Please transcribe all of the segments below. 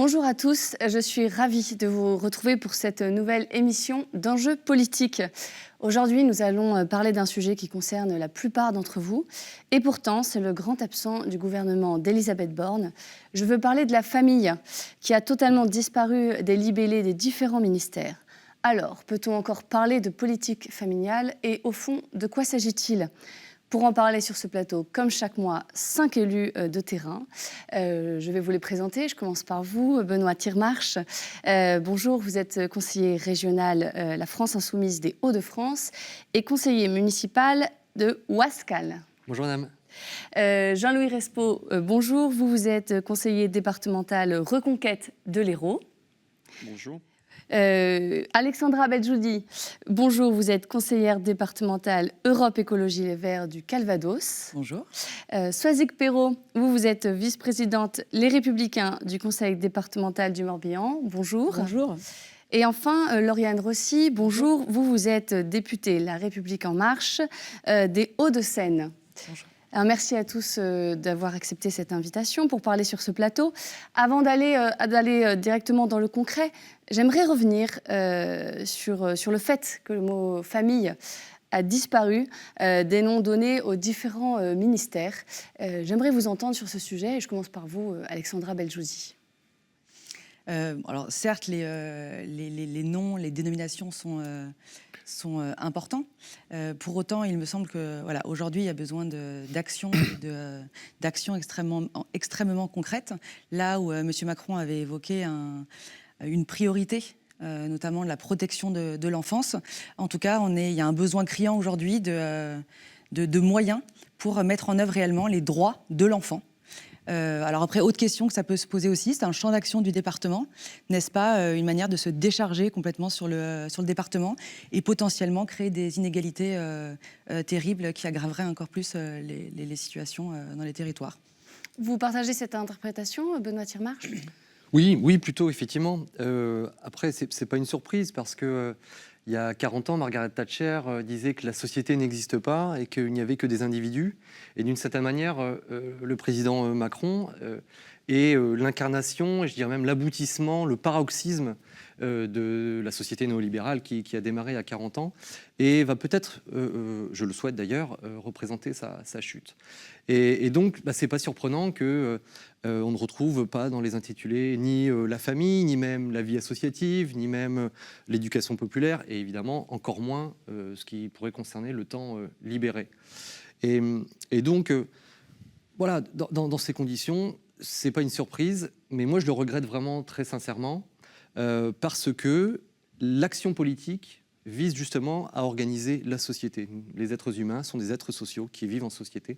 Bonjour à tous, je suis ravie de vous retrouver pour cette nouvelle émission d'Enjeux politiques. Aujourd'hui, nous allons parler d'un sujet qui concerne la plupart d'entre vous. Et pourtant, c'est le grand absent du gouvernement d'Elisabeth Borne. Je veux parler de la famille qui a totalement disparu des libellés des différents ministères. Alors, peut-on encore parler de politique familiale et au fond, de quoi s'agit-il ? Pour en parler sur ce plateau, comme chaque mois, 5 élus de terrain. Je vais vous les présenter. Je commence par vous, Benoît Tirmarche. Bonjour, vous êtes conseiller régional La France Insoumise des Hauts-de-France et conseiller municipal de Ouascal. Bonjour madame. Jean-Louis Respeau, bonjour. Vous êtes conseiller départemental Reconquête de l'Hérault. Bonjour. Alexandra Bedjoudi, bonjour, vous êtes conseillère départementale Europe Écologie Les Verts du Calvados. Bonjour. Soisic Perrault, vous êtes vice-présidente Les Républicains du conseil départemental du Morbihan. Bonjour. Bonjour. Et enfin, Lauriane Rossi, bonjour, vous êtes députée La République En Marche des Hauts-de-Seine. Bonjour. Alors, merci à tous d'avoir accepté cette invitation pour parler sur ce plateau. Avant d'aller directement dans le concret, j'aimerais revenir sur le fait que le mot « famille » a disparu des noms donnés aux différents ministères. J'aimerais vous entendre sur ce sujet et je commence par vous, Alexandra Bedjoudi. Alors certes, les noms, les dénominations sont importants. Pour autant, il me semble que voilà, aujourd'hui, il y a besoin d'actions extrêmement concrètes. Là où M. Macron avait évoqué une priorité, notamment la protection de l'enfance. En tout cas, il y a un besoin criant aujourd'hui de moyens pour mettre en œuvre réellement les droits de l'enfant. Alors après, autre question que ça peut se poser aussi, c'est un champ d'action du département. N'est-ce pas une manière de se décharger complètement sur le département et potentiellement créer des inégalités terribles qui aggraveraient encore plus les situations dans les territoires. Vous partagez cette interprétation, Benoît Tirmarche ? Oui, plutôt, effectivement. Après, c'est pas une surprise parce que il y a 40 ans, Margaret Thatcher disait que la société n'existe pas et qu'il n'y avait que des individus. Et d'une certaine manière, le président Macron est l'incarnation, et je dirais même l'aboutissement, le paroxysme de la société néolibérale qui a démarré il y a 40 ans et va peut-être, je le souhaite d'ailleurs, représenter sa chute. Et donc, c'est pas surprenant que on ne retrouve pas dans les intitulés ni la famille, ni même la vie associative, ni même l'éducation populaire, et évidemment encore moins ce qui pourrait concerner le temps libéré. Et donc, voilà, dans ces conditions, c'est pas une surprise, mais moi je le regrette vraiment très sincèrement, parce que l'action politique vise justement à organiser la société. Les êtres humains sont des êtres sociaux qui vivent en société.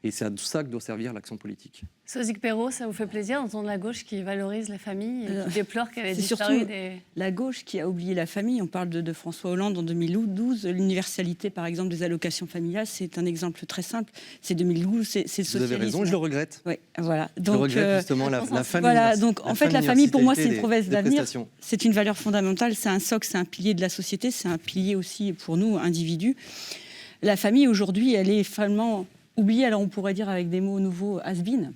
Et c'est à ça que doit servir l'action politique. Soisic Perrault, ça vous fait plaisir d'entendre la gauche qui valorise la famille et qui déplore qu'elle ait disparu surtout la gauche qui a oublié la famille. On parle de François Hollande en 2012. L'universalité, par exemple, des allocations familiales, c'est un exemple très simple. C'est 2012, c'est le socialisme. Vous avez raison, je le regrette. Oui, voilà. Donc, je regrette justement la famille. Voilà, donc en fait, la famille, pour moi, c'est une promesse d'avenir. Prestations. C'est une valeur fondamentale, c'est un socle, c'est un pilier de la société, c'est un pilier aussi pour nous, individus. La famille, aujourd'hui, elle est finalement oublié, alors on pourrait dire avec des mots nouveaux, has-been.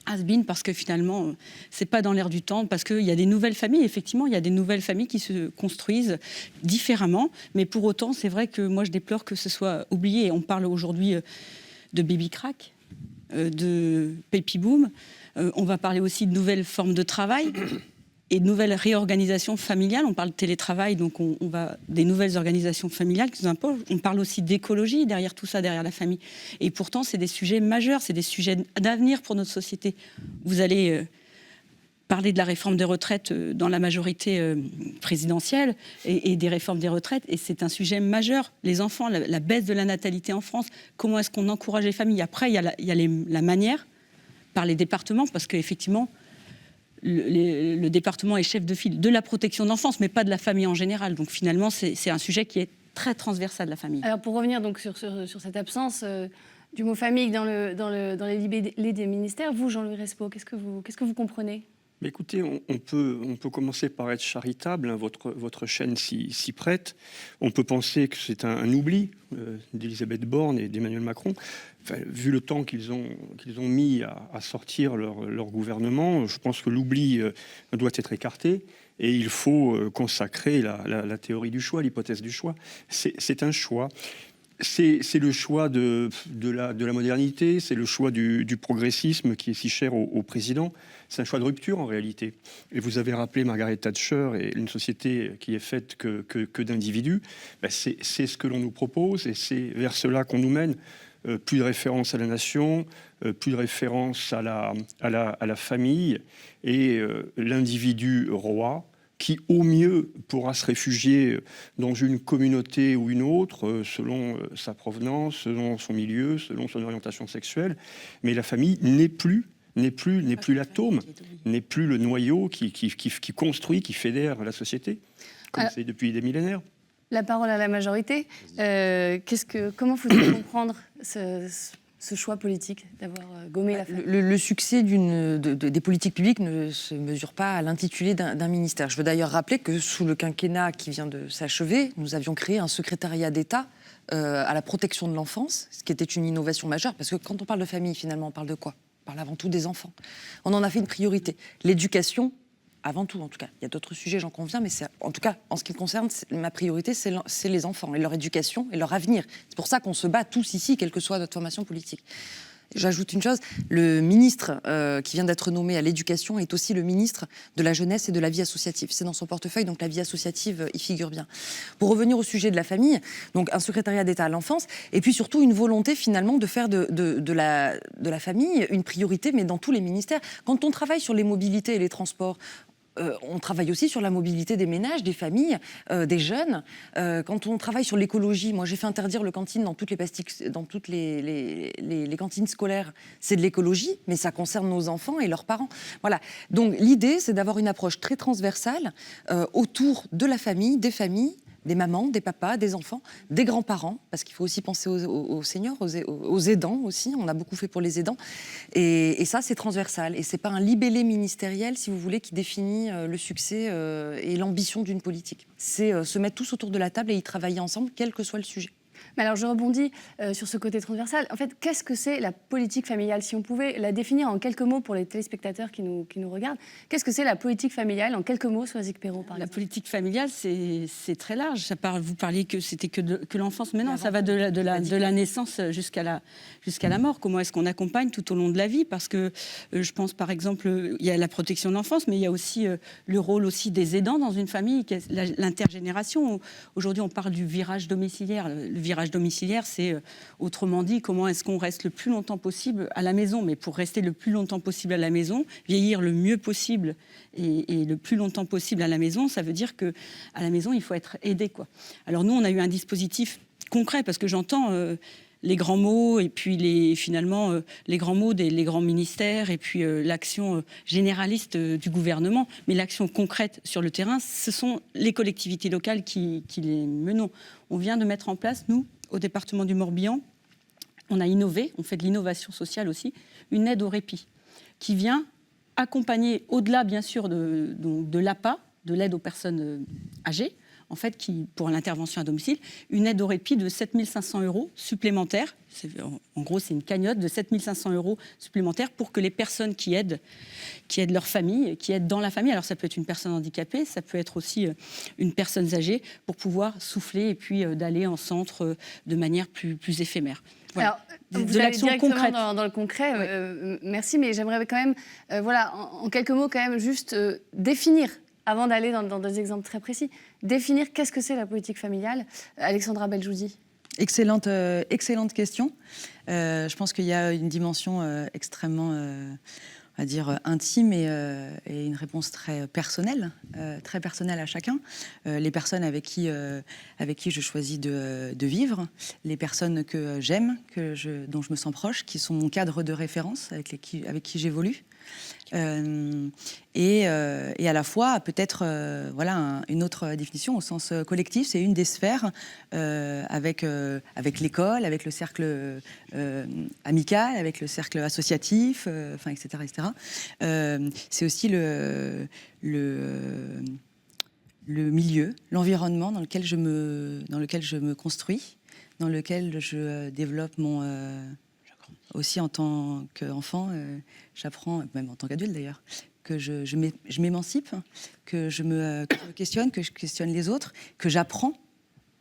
Has-been parce que finalement, c'est pas dans l'air du temps, parce qu'il y a des nouvelles familles, effectivement, il y a des nouvelles familles qui se construisent différemment, mais pour autant, c'est vrai que moi, je déplore que ce soit oublié. On parle aujourd'hui de baby crack, de baby boom, on va parler aussi de nouvelles formes de travail, et de nouvelles réorganisations familiales. On parle de télétravail, donc on va des nouvelles organisations familiales qui nous imposent. On parle aussi d'écologie derrière tout ça, derrière la famille. Et pourtant, c'est des sujets majeurs, c'est des sujets d'avenir pour notre société. Vous allez parler de la réforme des retraites dans la majorité présidentielle et des réformes des retraites, et c'est un sujet majeur. Les enfants, la baisse de la natalité en France, comment est-ce qu'on encourage les familles ? Après, il y a la manière, par les départements, parce qu'effectivement, le département est chef de file de la protection de l'enfance, mais pas de la famille en général. Donc finalement, c'est un sujet qui est très transversal, la famille. Alors pour revenir donc sur cette absence du mot famille dans les libellés des ministères, vous, Jean-Louis Respeau, qu'est-ce que vous comprenez ? Mais écoutez, on peut commencer par être charitable, hein, votre chaîne s'y prête. On peut penser que c'est un oubli d'Elisabeth Borne et d'Emmanuel Macron. Enfin, vu le temps qu'ils ont mis à sortir leur gouvernement, je pense que l'oubli doit être écarté. Et il faut consacrer la théorie du choix, l'hypothèse du choix. C'est un choix. C'est le choix de la modernité, c'est le choix du progressisme qui est si cher au président. C'est un choix de rupture en réalité. Et vous avez rappelé Margaret Thatcher et une société qui est faite que d'individus. Ben c'est ce que l'on nous propose et c'est vers cela qu'on nous mène. Plus de référence à la nation, plus de référence à la famille et l'individu roi, qui au mieux pourra se réfugier dans une communauté ou une autre, selon sa provenance, selon son milieu, selon son orientation sexuelle. Mais la famille n'est plus l'atome, n'est plus le noyau qui construit, qui fédère la société, comme c'est depuis des millénaires. La parole à la majorité. Comment faut-il comprendre ce choix politique d'avoir gommé la famille ? Le succès des politiques publiques ne se mesure pas à l'intitulé d'un ministère. Je veux d'ailleurs rappeler que sous le quinquennat qui vient de s'achever, nous avions créé un secrétariat d'État à la protection de l'enfance, ce qui était une innovation majeure, parce que quand on parle de famille, finalement, on parle de quoi ? On parle avant tout des enfants. On en a fait une priorité. L'éducation, avant tout, en tout cas. Il y a d'autres sujets, j'en conviens, mais en tout cas, en ce qui me concerne, ma priorité, c'est les enfants et leur éducation et leur avenir. C'est pour ça qu'on se bat tous ici, quelle que soit notre formation politique. J'ajoute une chose, le ministre qui vient d'être nommé à l'éducation est aussi le ministre de la jeunesse et de la vie associative. C'est dans son portefeuille, donc la vie associative y figure bien. Pour revenir au sujet de la famille, donc un secrétariat d'État à l'enfance, et puis surtout une volonté finalement de faire de la famille une priorité, mais dans tous les ministères. Quand on travaille sur les mobilités et les transports, on travaille aussi sur la mobilité des ménages, des familles, des jeunes. Quand on travaille sur l'écologie, moi j'ai fait interdire le cantine dans toutes les cantines scolaires. C'est de l'écologie, mais ça concerne nos enfants et leurs parents. Voilà. Donc l'idée, c'est d'avoir une approche très transversale autour de la famille, des mamans, des papas, des enfants, des grands-parents, parce qu'il faut aussi penser aux seniors, aux aidants aussi. On a beaucoup fait pour les aidants. Et ça, c'est transversal. Et c'est pas un libellé ministériel, si vous voulez, qui définit le succès et l'ambition d'une politique. C'est se mettre tous autour de la table et y travailler ensemble, quel que soit le sujet. Mais alors, je rebondis sur ce côté transversal. En fait, qu'est-ce que c'est la politique familiale ? Si on pouvait la définir en quelques mots pour les téléspectateurs qui nous regardent, qu'est-ce que c'est la politique familiale en quelques mots, Soisy Perrault, par exemple ? La politique familiale, c'est très large. Vous parliez que c'était que l'enfance, mais non, ça va de la naissance jusqu'à la mort. Comment est-ce qu'on accompagne tout au long de la vie ? Parce que je pense, par exemple, il y a la protection de l'enfance, mais il y a aussi le rôle aussi des aidants dans une famille, l'intergénération. Aujourd'hui, on parle du virage domiciliaire. Le virage domiciliaire, c'est autrement dit, comment est-ce qu'on reste le plus longtemps possible à la maison. Mais pour rester le plus longtemps possible à la maison, vieillir le mieux possible et le plus longtemps possible à la maison, ça veut dire qu'à la maison, il faut être aidé, quoi. Alors nous, on a eu un dispositif concret, parce que j'entends les grands mots et puis les grands mots les grands ministères et puis l'action généraliste du gouvernement. Mais l'action concrète sur le terrain, ce sont les collectivités locales qui les menons. On vient de mettre en place, nous, au département du Morbihan, on a innové, on fait de l'innovation sociale aussi, une aide au répit qui vient accompagner, au-delà bien sûr de l'APA, de l'aide aux personnes âgées, en fait, pour l'intervention à domicile, une aide au répit de 7 500 € supplémentaires. En gros, c'est une cagnotte de 7 500 € supplémentaires pour que les personnes qui aident leur famille, qui aident dans la famille, alors ça peut être une personne handicapée, ça peut être aussi une personne âgée, pour pouvoir souffler et puis d'aller en centre de manière plus éphémère. Voilà. Alors, vous allez directement dans le concret, merci, mais j'aimerais quand même, en quelques mots, quand même, juste définir, avant d'aller dans des exemples très précis, définir qu'est-ce que c'est la politique familiale. Alexandra Beljoudi. Excellente question. Je pense qu'il y a une dimension extrêmement, on va dire, intime et une réponse très personnelle à chacun. Les personnes avec qui je choisis de vivre, les personnes que j'aime, dont je me sens proche, qui sont mon cadre de référence, avec qui j'évolue. Et à la fois, peut-être, une autre définition au sens collectif, c'est une des sphères avec l'école, avec le cercle amical, avec le cercle associatif, etc., etc. C'est aussi le milieu, l'environnement dans lequel je me construis, dans lequel je développe aussi en tant qu'enfant, j'apprends, même en tant qu'adulte d'ailleurs, que je m'émancipe, que je me questionne, que je questionne les autres, que j'apprends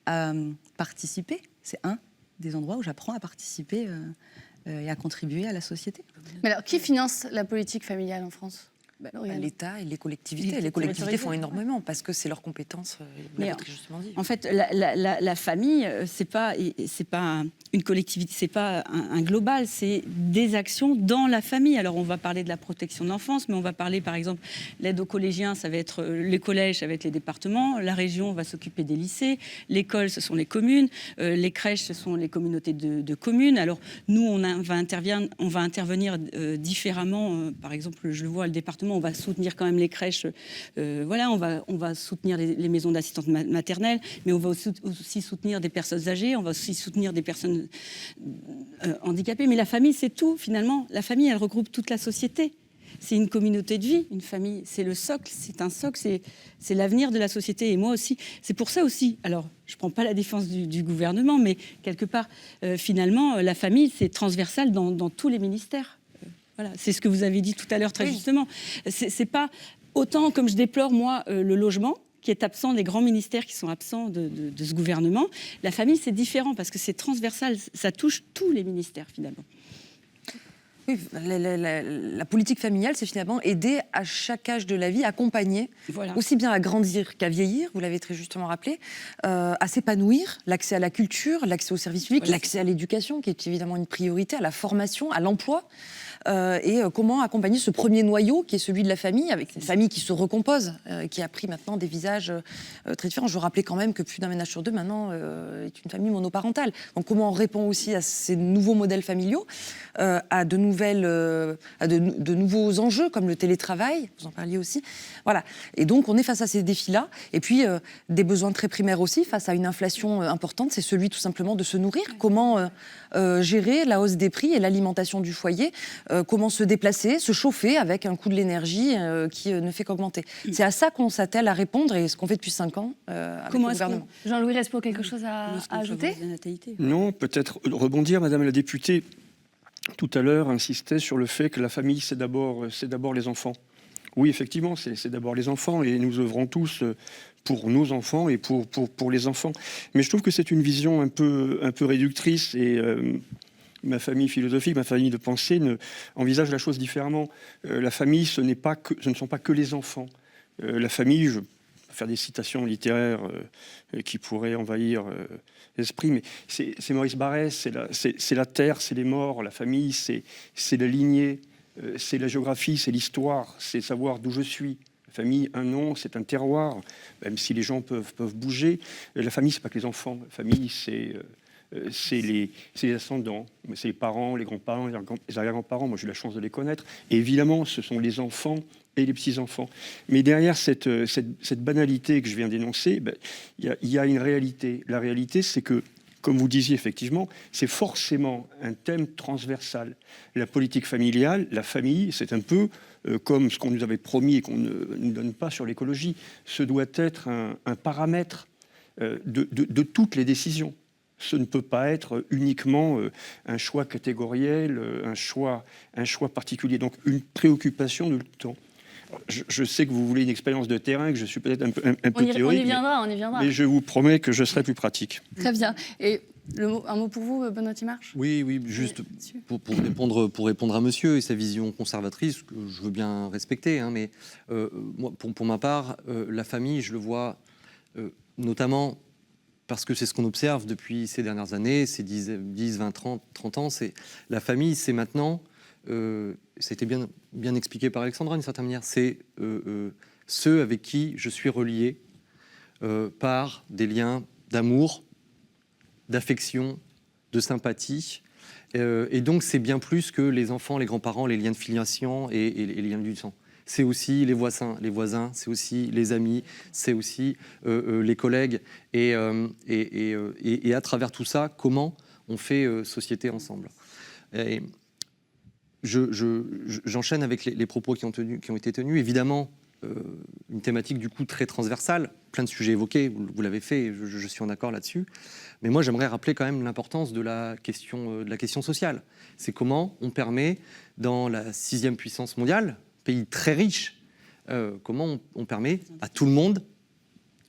à participer. C'est un des endroits où j'apprends à participer et à contribuer à la société. Mais alors, qui finance la politique familiale en France ? L'État et les collectivités. Les collectivités font énormément parce que c'est leur compétence. Vous l'avez très justement dit. En fait, la famille, c'est pas une collectivité, c'est pas un global, c'est des actions dans la famille. Alors, on va parler de la protection de l'enfance, mais on va parler, par exemple, l'aide aux collégiens, ça va être les collèges, ça va être les départements. La région va s'occuper des lycées. L'école, ce sont les communes. Les crèches, ce sont les communautés de communes. Alors, nous, on va intervenir différemment. Par exemple, je le vois, le département, on va soutenir quand même les crèches, on va soutenir les maisons d'assistantes maternelles, mais on va aussi soutenir des personnes âgées, on va aussi soutenir des personnes handicapées. Mais la famille, c'est tout, finalement. La famille, elle regroupe toute la société. C'est une communauté de vie, une famille. C'est le socle, c'est un socle, c'est l'avenir de la société. Et moi aussi, c'est pour ça aussi. Alors, je ne prends pas la défense du gouvernement, mais quelque part, finalement, la famille, c'est transversal dans tous les ministères. Voilà, c'est ce que vous avez dit tout à l'heure très justement. C'est pas autant comme je déplore moi le logement qui est absent, les grands ministères qui sont absents de ce gouvernement. La famille, c'est différent parce que c'est transversal, ça touche tous les ministères finalement. Oui, la politique familiale, c'est finalement aider à chaque âge de la vie, accompagner, aussi bien à grandir qu'à vieillir, vous l'avez très justement rappelé, à s'épanouir, l'accès à la culture, l'accès aux services publics, l'accès à l'éducation, qui est évidemment une priorité, à la formation, à l'emploi. Et comment accompagner ce premier noyau qui est celui de la famille, avec une famille qui se recompose, qui a pris maintenant des visages très différents. Je rappelais quand même que plus d'un ménage sur deux maintenant est une famille monoparentale. Donc comment on répond aussi à ces nouveaux modèles familiaux, à de nouveaux enjeux comme le télétravail, vous en parliez aussi. Voilà. Et donc on est face à ces défis-là. Et puis des besoins très primaires aussi, face à une inflation importante, c'est celui tout simplement de se nourrir. Comment gérer la hausse des prix et l'alimentation du foyer, comment se déplacer, se chauffer avec un coût de l'énergie qui ne fait qu'augmenter. C'est à ça qu'on s'attelle à répondre et ce qu'on fait depuis 5 ans avec le gouvernement. Jean-Louis Respo, quelque chose à ajouter ? Non, peut-être rebondir, Madame la députée, tout à l'heure, insistait sur le fait que la famille, c'est d'abord les enfants. Oui, effectivement, c'est d'abord les enfants et nous œuvrons tous pour nos enfants et pour les enfants. Mais je trouve que c'est une vision un peu réductrice et ma famille philosophique, ma famille de pensée envisage la chose différemment. La famille, ce ne sont pas que les enfants. La famille, je vais faire des citations littéraires qui pourraient envahir l'esprit, mais c'est Maurice Barrès, c'est la terre, c'est les morts. La famille, c'est la lignée, c'est la géographie, c'est l'histoire, c'est savoir d'où je suis. La famille, un nom, c'est un terroir, même si les gens peuvent bouger. La famille, c'est pas que les enfants. La famille, c'est les ascendants, c'est les parents, les grands-parents, les arrière-grands-parents. Moi, j'ai eu la chance de les connaître. Et évidemment, ce sont les enfants et les petits-enfants. Mais derrière cette banalité que je viens d'énoncer, il y a une réalité. La réalité, c'est que, comme vous disiez effectivement, c'est forcément un thème transversal. La politique familiale, la famille, c'est un peu comme ce qu'on nous avait promis et qu'on ne nous donne pas sur l'écologie. Ce doit être un paramètre de toutes les décisions. Ce ne peut pas être uniquement un choix catégoriel, un choix particulier. Donc une préoccupation de tout le temps. Je sais que vous voulez une expérience de terrain, que je suis peut-être un peu théorique. On y viendra. Mais je vous promets que je serai plus pratique. Très bien. Et un mot pour vous, Benoît Timarche ? Oui, juste pour répondre à monsieur et sa vision conservatrice, que je veux bien respecter, hein, mais moi, pour ma part, la famille, je le vois notamment parce que c'est ce qu'on observe depuis ces dernières années, ces 10, 20, 30 ans, la famille, c'est maintenant, ça a été bien expliqué par Alexandra d'une certaine manière, c'est ceux avec qui je suis relié par des liens d'amour, d'affection, de sympathie, Et donc, c'est bien plus que les enfants, les grands-parents, les liens de filiation et les liens du sang. C'est aussi les voisins, c'est aussi les amis, c'est aussi les collègues. Et à travers tout ça, comment on fait société ensemble. Et j'enchaîne avec les propos qui ont été tenus. Évidemment, une thématique du coup très transversale, plein de sujets évoqués, vous l'avez fait, je suis en accord là-dessus. Mais moi, j'aimerais rappeler quand même l'importance de la question sociale. C'est comment on permet, dans la 6e puissance mondiale, pays très riche, comment on permet à tout le monde,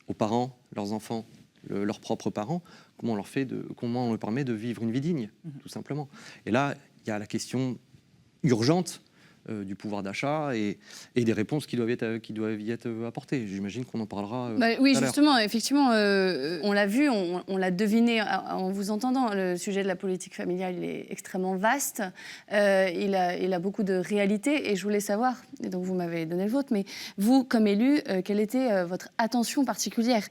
aux parents, leurs enfants, leurs propres parents, comment on leur permet de vivre une vie digne, tout simplement. Et là, il y a la question urgente du pouvoir d'achat et des réponses qui doivent y être apportées. J'imagine qu'on en parlera oui, tout à l'heure. justement, effectivement, on l'a vu, on l'a deviné en vous entendant. Le sujet de la politique familiale, il est extrêmement vaste. Il a beaucoup de réalités et je voulais savoir, et donc vous m'avez donné le vôtre, mais vous, comme élu, quelle était votre attention particulière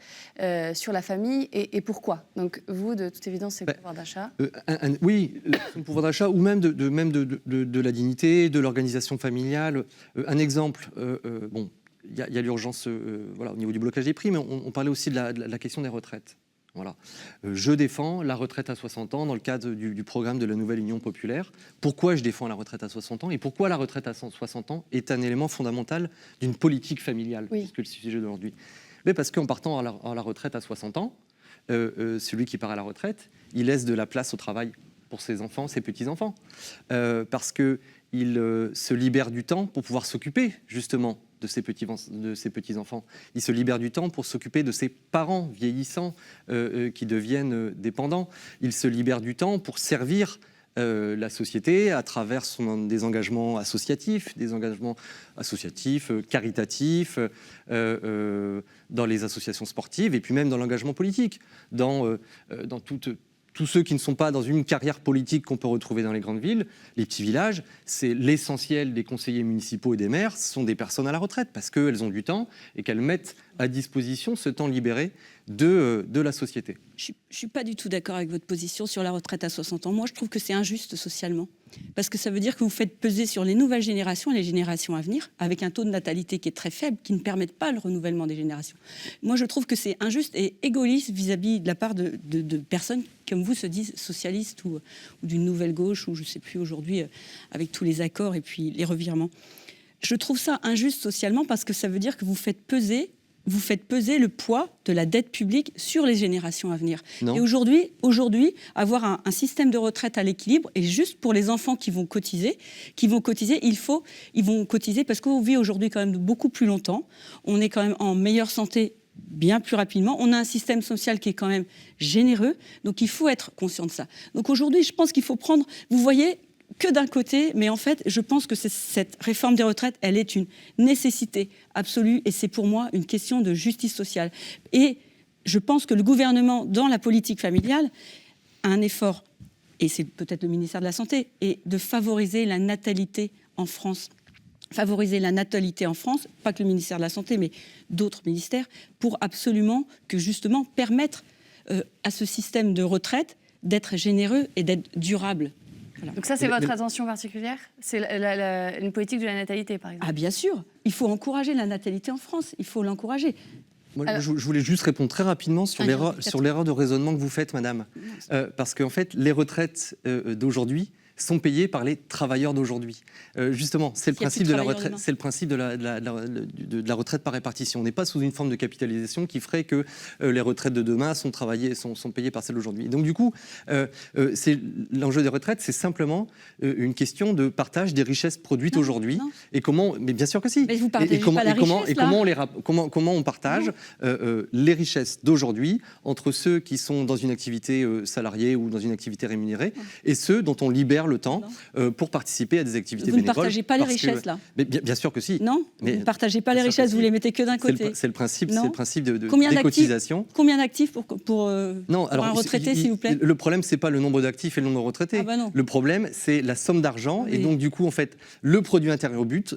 sur la famille et pourquoi? Donc vous, de toute évidence, c'est le pouvoir d'achat. Oui, le pouvoir d'achat ou même de la dignité, de l'organisation familiale. Un exemple, il y a l'urgence au niveau du blocage des prix, mais on parlait aussi de la question des retraites. Voilà. Je défends la retraite à 60 ans dans le cadre du programme de la nouvelle Union populaire. Pourquoi je défends la retraite à 60 ans et pourquoi la retraite à 60 ans est un élément fondamental d'une politique familiale, puisque le sujet d'aujourd'hui. Mais parce qu'en partant à la retraite à 60 ans, celui qui part à la retraite, il laisse de la place au travail pour ses enfants, ses petits-enfants. Parce qu'il se libère du temps pour pouvoir s'occuper justement de ses petits-enfants. Il se libère du temps pour s'occuper de ses parents vieillissants qui deviennent dépendants. Il se libère du temps pour servir la société à travers des engagements associatifs, caritatifs, dans les associations sportives et puis même dans l'engagement politique, dans tous ceux qui ne sont pas dans une carrière politique qu'on peut retrouver dans les grandes villes, les petits villages, c'est l'essentiel des conseillers municipaux et des maires, ce sont des personnes à la retraite parce qu'elles ont du temps et qu'elles mettent à disposition ce temps libéré de la société. Je ne suis pas du tout d'accord avec votre position sur la retraite à 60 ans. Moi, je trouve que c'est injuste socialement. Parce que ça veut dire que vous faites peser sur les nouvelles générations et les générations à venir, avec un taux de natalité qui est très faible, qui ne permettent pas le renouvellement des générations. Moi, je trouve que c'est injuste et égoïste vis-à-vis de la part de personnes comme vous se disent socialistes ou d'une nouvelle gauche, ou je ne sais plus aujourd'hui, avec tous les accords et puis les revirements. Je trouve ça injuste socialement parce que ça veut dire que vous faites peser le poids de la dette publique sur les générations à venir. Non. Et aujourd'hui, avoir un système de retraite à l'équilibre, et juste pour les enfants qui vont cotiser, ils vont cotiser parce qu'on vit aujourd'hui quand même beaucoup plus longtemps. On est quand même en meilleure santé bien plus rapidement. On a un système social qui est quand même généreux. Donc, il faut être conscient de ça. Donc, aujourd'hui, je pense qu'il faut prendre... Vous voyez que d'un côté, mais en fait, je pense que cette réforme des retraites, elle est une nécessité absolue et c'est pour moi une question de justice sociale. Et je pense que le gouvernement, dans la politique familiale, a un effort, et c'est peut-être le ministère de la Santé, et de favoriser la natalité en France. Favoriser la natalité en France, pas que le ministère de la Santé, mais d'autres ministères, pour absolument que justement permettre à ce système de retraite d'être généreux et d'être durable. Voilà. Donc ça, c'est votre attention particulière? C'est une politique de la natalité, par exemple? Ah bien sûr, il faut encourager la natalité en France, il faut l'encourager. Moi, je voulais juste répondre très rapidement sur l'erreur de raisonnement que vous faites, madame. Parce qu'en fait, les retraites d'aujourd'hui sont payées par les travailleurs d'aujourd'hui. Justement, c'est le principe de la retraite. C'est le principe de la retraite par répartition. On n'est pas sous une forme de capitalisation qui ferait que les retraites de demain sont payées par celles d'aujourd'hui. Donc du coup, l'enjeu des retraites, c'est simplement une question de partage des richesses produites aujourd'hui. Et comment? Mais bien sûr que si. Mais vous partagez pas la richesse, comment on partage les richesses d'aujourd'hui entre ceux qui sont dans une activité salariée ou dans une activité rémunérée et ceux dont on libère faire le temps pour participer à des activités Vous ne bénévoles. partagez pas les parce que- richesses, là? Mais bien sûr que si. Non, Mais vous ne partagez pas les bien sûr que richesses, si. vous les mettez que d'un côté. C'est le principe, Non. c'est le principe de Combien des d'actifs cotisations. Combien d'actifs pour Non, alors un retraité, s'il vous plaît? Le problème, c'est pas le nombre d'actifs et le nombre de retraités. Ah bah non. Le problème, c'est la somme d'argent et Oui. donc du coup, en fait, le produit intérieur brut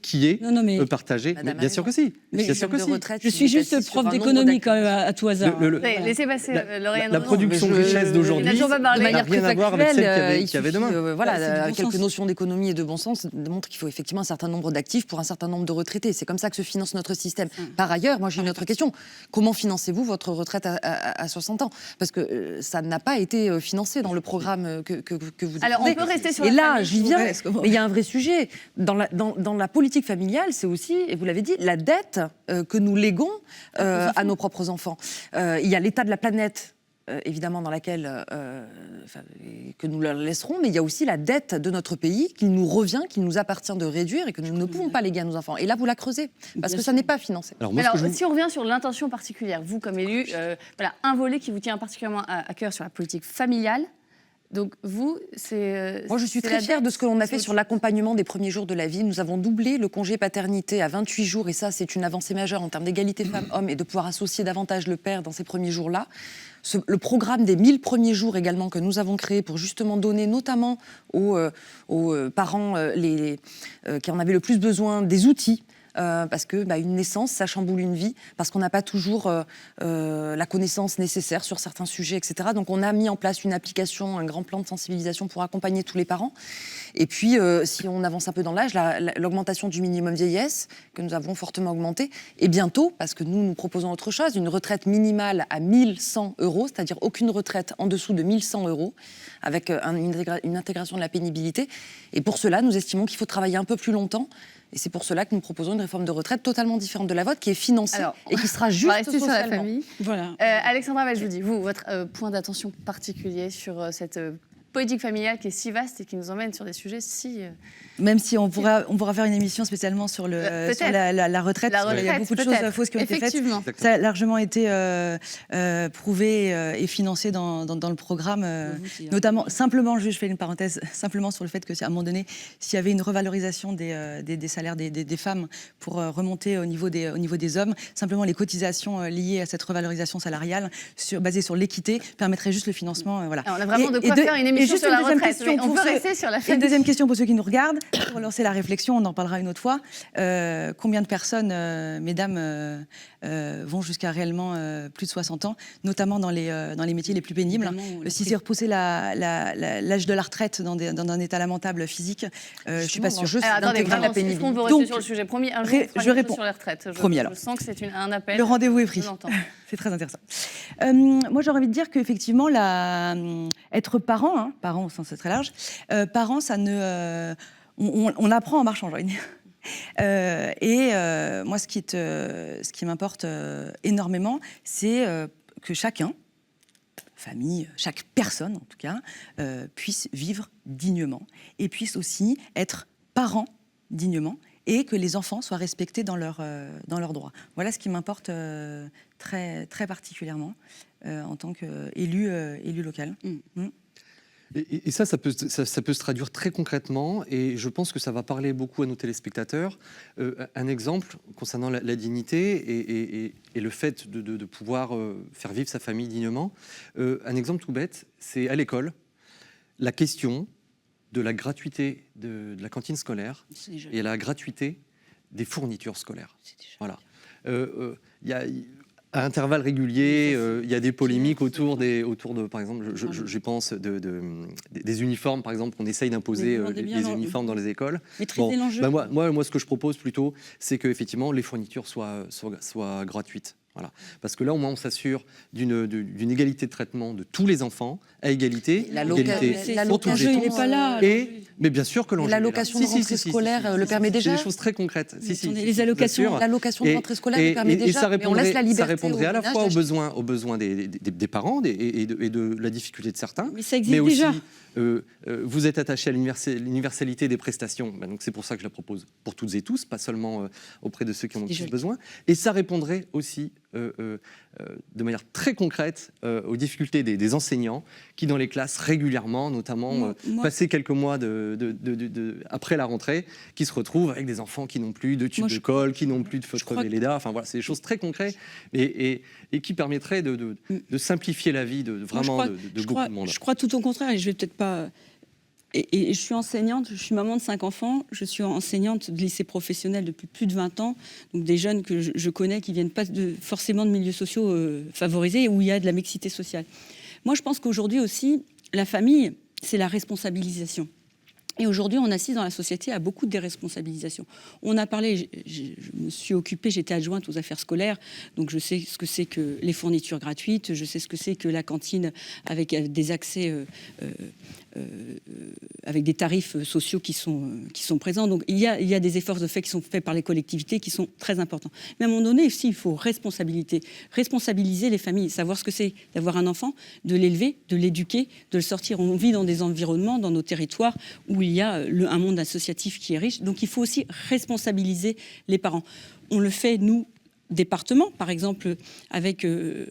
qui est Non, mais partagé. Madame Mais bien a sûr que raison. si. Le Bien sûr que système de si. retraite, je il suis est juste assis sur prof un nombre d'économie quand d'actifs. même à tout hasard. Le- Laissez passer Lauriane La Roland. production de Je- richesse d'aujourd'hui Il n'a toujours pas De parlé. manière n'a rien très à voir avec factuelle, celle il qu'il y avait suffit, demain. Bah, c'est du bon quelques sens. notions d'économie et de bon sens démontrent qu'il faut effectivement un certain nombre d'actifs pour un certain nombre de retraités. C'est comme ça que se finance notre système. Par ailleurs, moi j'ai une autre question. Comment financez-vous votre retraite à 60 ans? Parce que ça n'a pas été financé dans le programme que vous Alors, on défendez. peut rester sur Et la là, famille, j'y s'il vous viens, plaît. mais il y a un vrai sujet. Dans la politique familiale, c'est aussi, et vous l'avez dit, la dette que nous léguons à nos propres enfants. Il y a l'état de la planète, évidemment, dans laquelle que nous leur laisserons, mais il y a aussi la dette de notre pays qu'il nous revient, qu'il nous appartient de réduire et que nous ne pouvons pas léguer à nos enfants. Et là, vous la creusez, parce que ça n'est pas financé. Alors, Mais moi, ce alors, que je vous- si on revient sur l'intention particulière, vous comme élu, voilà, un volet qui vous tient particulièrement à cœur sur la politique familiale. Donc vous, c'est... Moi, je suis c'est très la fière dette, de ce que l'on a fait c'est sur l'accompagnement des premiers jours de la vie. Nous avons doublé le congé paternité à 28 jours, et ça, c'est une avancée majeure en termes d'égalité femmes-hommes et de pouvoir associer davantage le père dans ces premiers jours-là. Le programme des 1000 premiers jours également que nous avons créé pour justement donner notamment aux parents qui en avaient le plus besoin des outils. Parce que une naissance, ça chamboule une vie, parce qu'on n'a pas toujours la connaissance nécessaire sur certains sujets, etc. Donc on a mis en place une application, un grand plan de sensibilisation pour accompagner tous les parents. Et puis, si on avance un peu dans l'âge, l'augmentation du minimum vieillesse, que nous avons fortement augmenté, et bientôt, parce que nous proposons autre chose, une retraite minimale à 1100 €, c'est-à-dire aucune retraite en dessous de 1100 €, avec une intégration de la pénibilité. Et pour cela, nous estimons qu'il faut travailler un peu plus longtemps. Et c'est pour cela que nous proposons une réforme de retraite totalement différente de la vôtre, qui est financée Alors, et qui sera On va juste rester sur la socialement. famille. Voilà. Alexandra, je vous dis, vous, votre point d'attention particulier sur cette politique familiale qui est si vaste et qui nous emmène sur des sujets si... Même si on pourra faire une émission spécialement sur la retraite, La parce qu'il y a retraite, beaucoup de choses peut-être. fausses qui ont été faites. Effectivement. Ça a largement été prouvé et financé dans le programme, notamment, simplement, je fais une parenthèse, simplement sur le fait qu'à un moment donné, s'il y avait une revalorisation des salaires des femmes pour remonter au niveau des hommes, simplement les cotisations liées à cette revalorisation salariale, basées sur l'équité, permettraient juste le financement. Voilà. Alors, on a vraiment de quoi faire une émission juste sur la une deuxième retraite. question Mais on pour peut ceux- rester sur la Et une famille. deuxième question pour ceux qui nous regardent, pour lancer la réflexion, on en parlera une autre fois. Combien de personnes, mesdames, vont jusqu'à réellement plus de 60 ans, notamment dans les métiers les plus pénibles? Si c'est repousser l'âge de la retraite dans un état lamentable physique, je ne suis pas sûre. Alors, attendez, d'intégrer la vraiment, est-ce pénibilité. qu'on veut rester Donc, sur le sujet? Promis, un jour, je on fera une réponds. chose sur la retraite. Promis, alors. Je sens que c'est un appel. Le rendez-vous est pris. Je l'entends. C'est très intéressant. Moi, j'aurais envie de dire qu'effectivement, être parent, parent au sens très large, parent, ça ne... on apprend en marchant, j'aurais envie de dire. Moi, ce qui m'importe énormément, c'est que chacun, famille, chaque personne en tout cas, puisse vivre dignement et puisse aussi être parent dignement et que les enfants soient respectés dans leurs droits. Voilà ce qui m'importe très, très particulièrement en tant qu'élu local. Et ça peut se traduire très concrètement, et je pense que ça va parler beaucoup à nos téléspectateurs. Un exemple concernant la dignité et le fait de pouvoir faire vivre sa famille dignement. Un exemple tout bête, c'est à l'école, la question de la gratuité de la cantine scolaire et la gratuité des fournitures scolaires. Voilà. À intervalles réguliers, il y a des polémiques autour de par exemple, je pense, des uniformes, par exemple, on essaye d'imposer les uniformes dans les écoles. Maîtriser l'enjeu. Moi, ce que je propose plutôt, c'est que effectivement les fournitures soient gratuites. Voilà. Parce que là, au moins, on s'assure d'une égalité de traitement de tous les enfants, à égalité, La égalité location, pour tous L'enjeu, et il n'est tous. pas là. Et Mais bien sûr que l'enjeu est là. l'allocation de rentrée scolaire le permet déjà. C'est des choses très concrètes. Les allocations, L'allocation de rentrée scolaire le permet déjà. Ça mais on laisse la liberté répondrait à la ménages fois d'acheter. aux besoins des parents et de la difficulté de certains. Mais ça existe mais aussi, déjà. vous êtes attaché à l'universalité des prestations. Donc c'est pour ça que je la propose pour toutes et tous, pas seulement auprès de ceux qui en ont le plus besoin. Et ça répondrait aussi de manière très concrète aux difficultés des enseignants qui, dans les classes, régulièrement, notamment passé quelques mois après la rentrée, qui se retrouvent avec des enfants qui n'ont plus de tube de colle, qui n'ont plus de feutre Velleda. Enfin voilà, c'est des choses très concrètes et qui permettraient de simplifier la vie de beaucoup de monde. Je crois tout au contraire, et je vais peut-être pas. Et je suis enseignante, je suis maman de 5 enfants, je suis enseignante de lycée professionnel depuis plus de 20 ans, donc des jeunes que je connais qui viennent pas forcément de milieux sociaux favorisés où il y a de la mixité sociale. Moi, je pense qu'aujourd'hui aussi, la famille, c'est la responsabilisation. Et aujourd'hui, on assiste dans la société à beaucoup de déresponsabilisation. On a parlé, je me suis occupée, j'étais adjointe aux affaires scolaires, donc je sais ce que c'est que les fournitures gratuites, je sais ce que c'est que la cantine avec des accès, avec des tarifs sociaux qui sont présents. Donc il y a des efforts de fait qui sont faits par les collectivités qui sont très importants. Mais à un moment donné, aussi, il faut responsabiliser les familles, savoir ce que c'est d'avoir un enfant, de l'élever, de l'éduquer, de le sortir. On vit dans des environnements, dans nos territoires, où il y a un monde associatif qui est riche. Donc il faut aussi responsabiliser les parents. On le fait, nous, département, par exemple, avec... nous,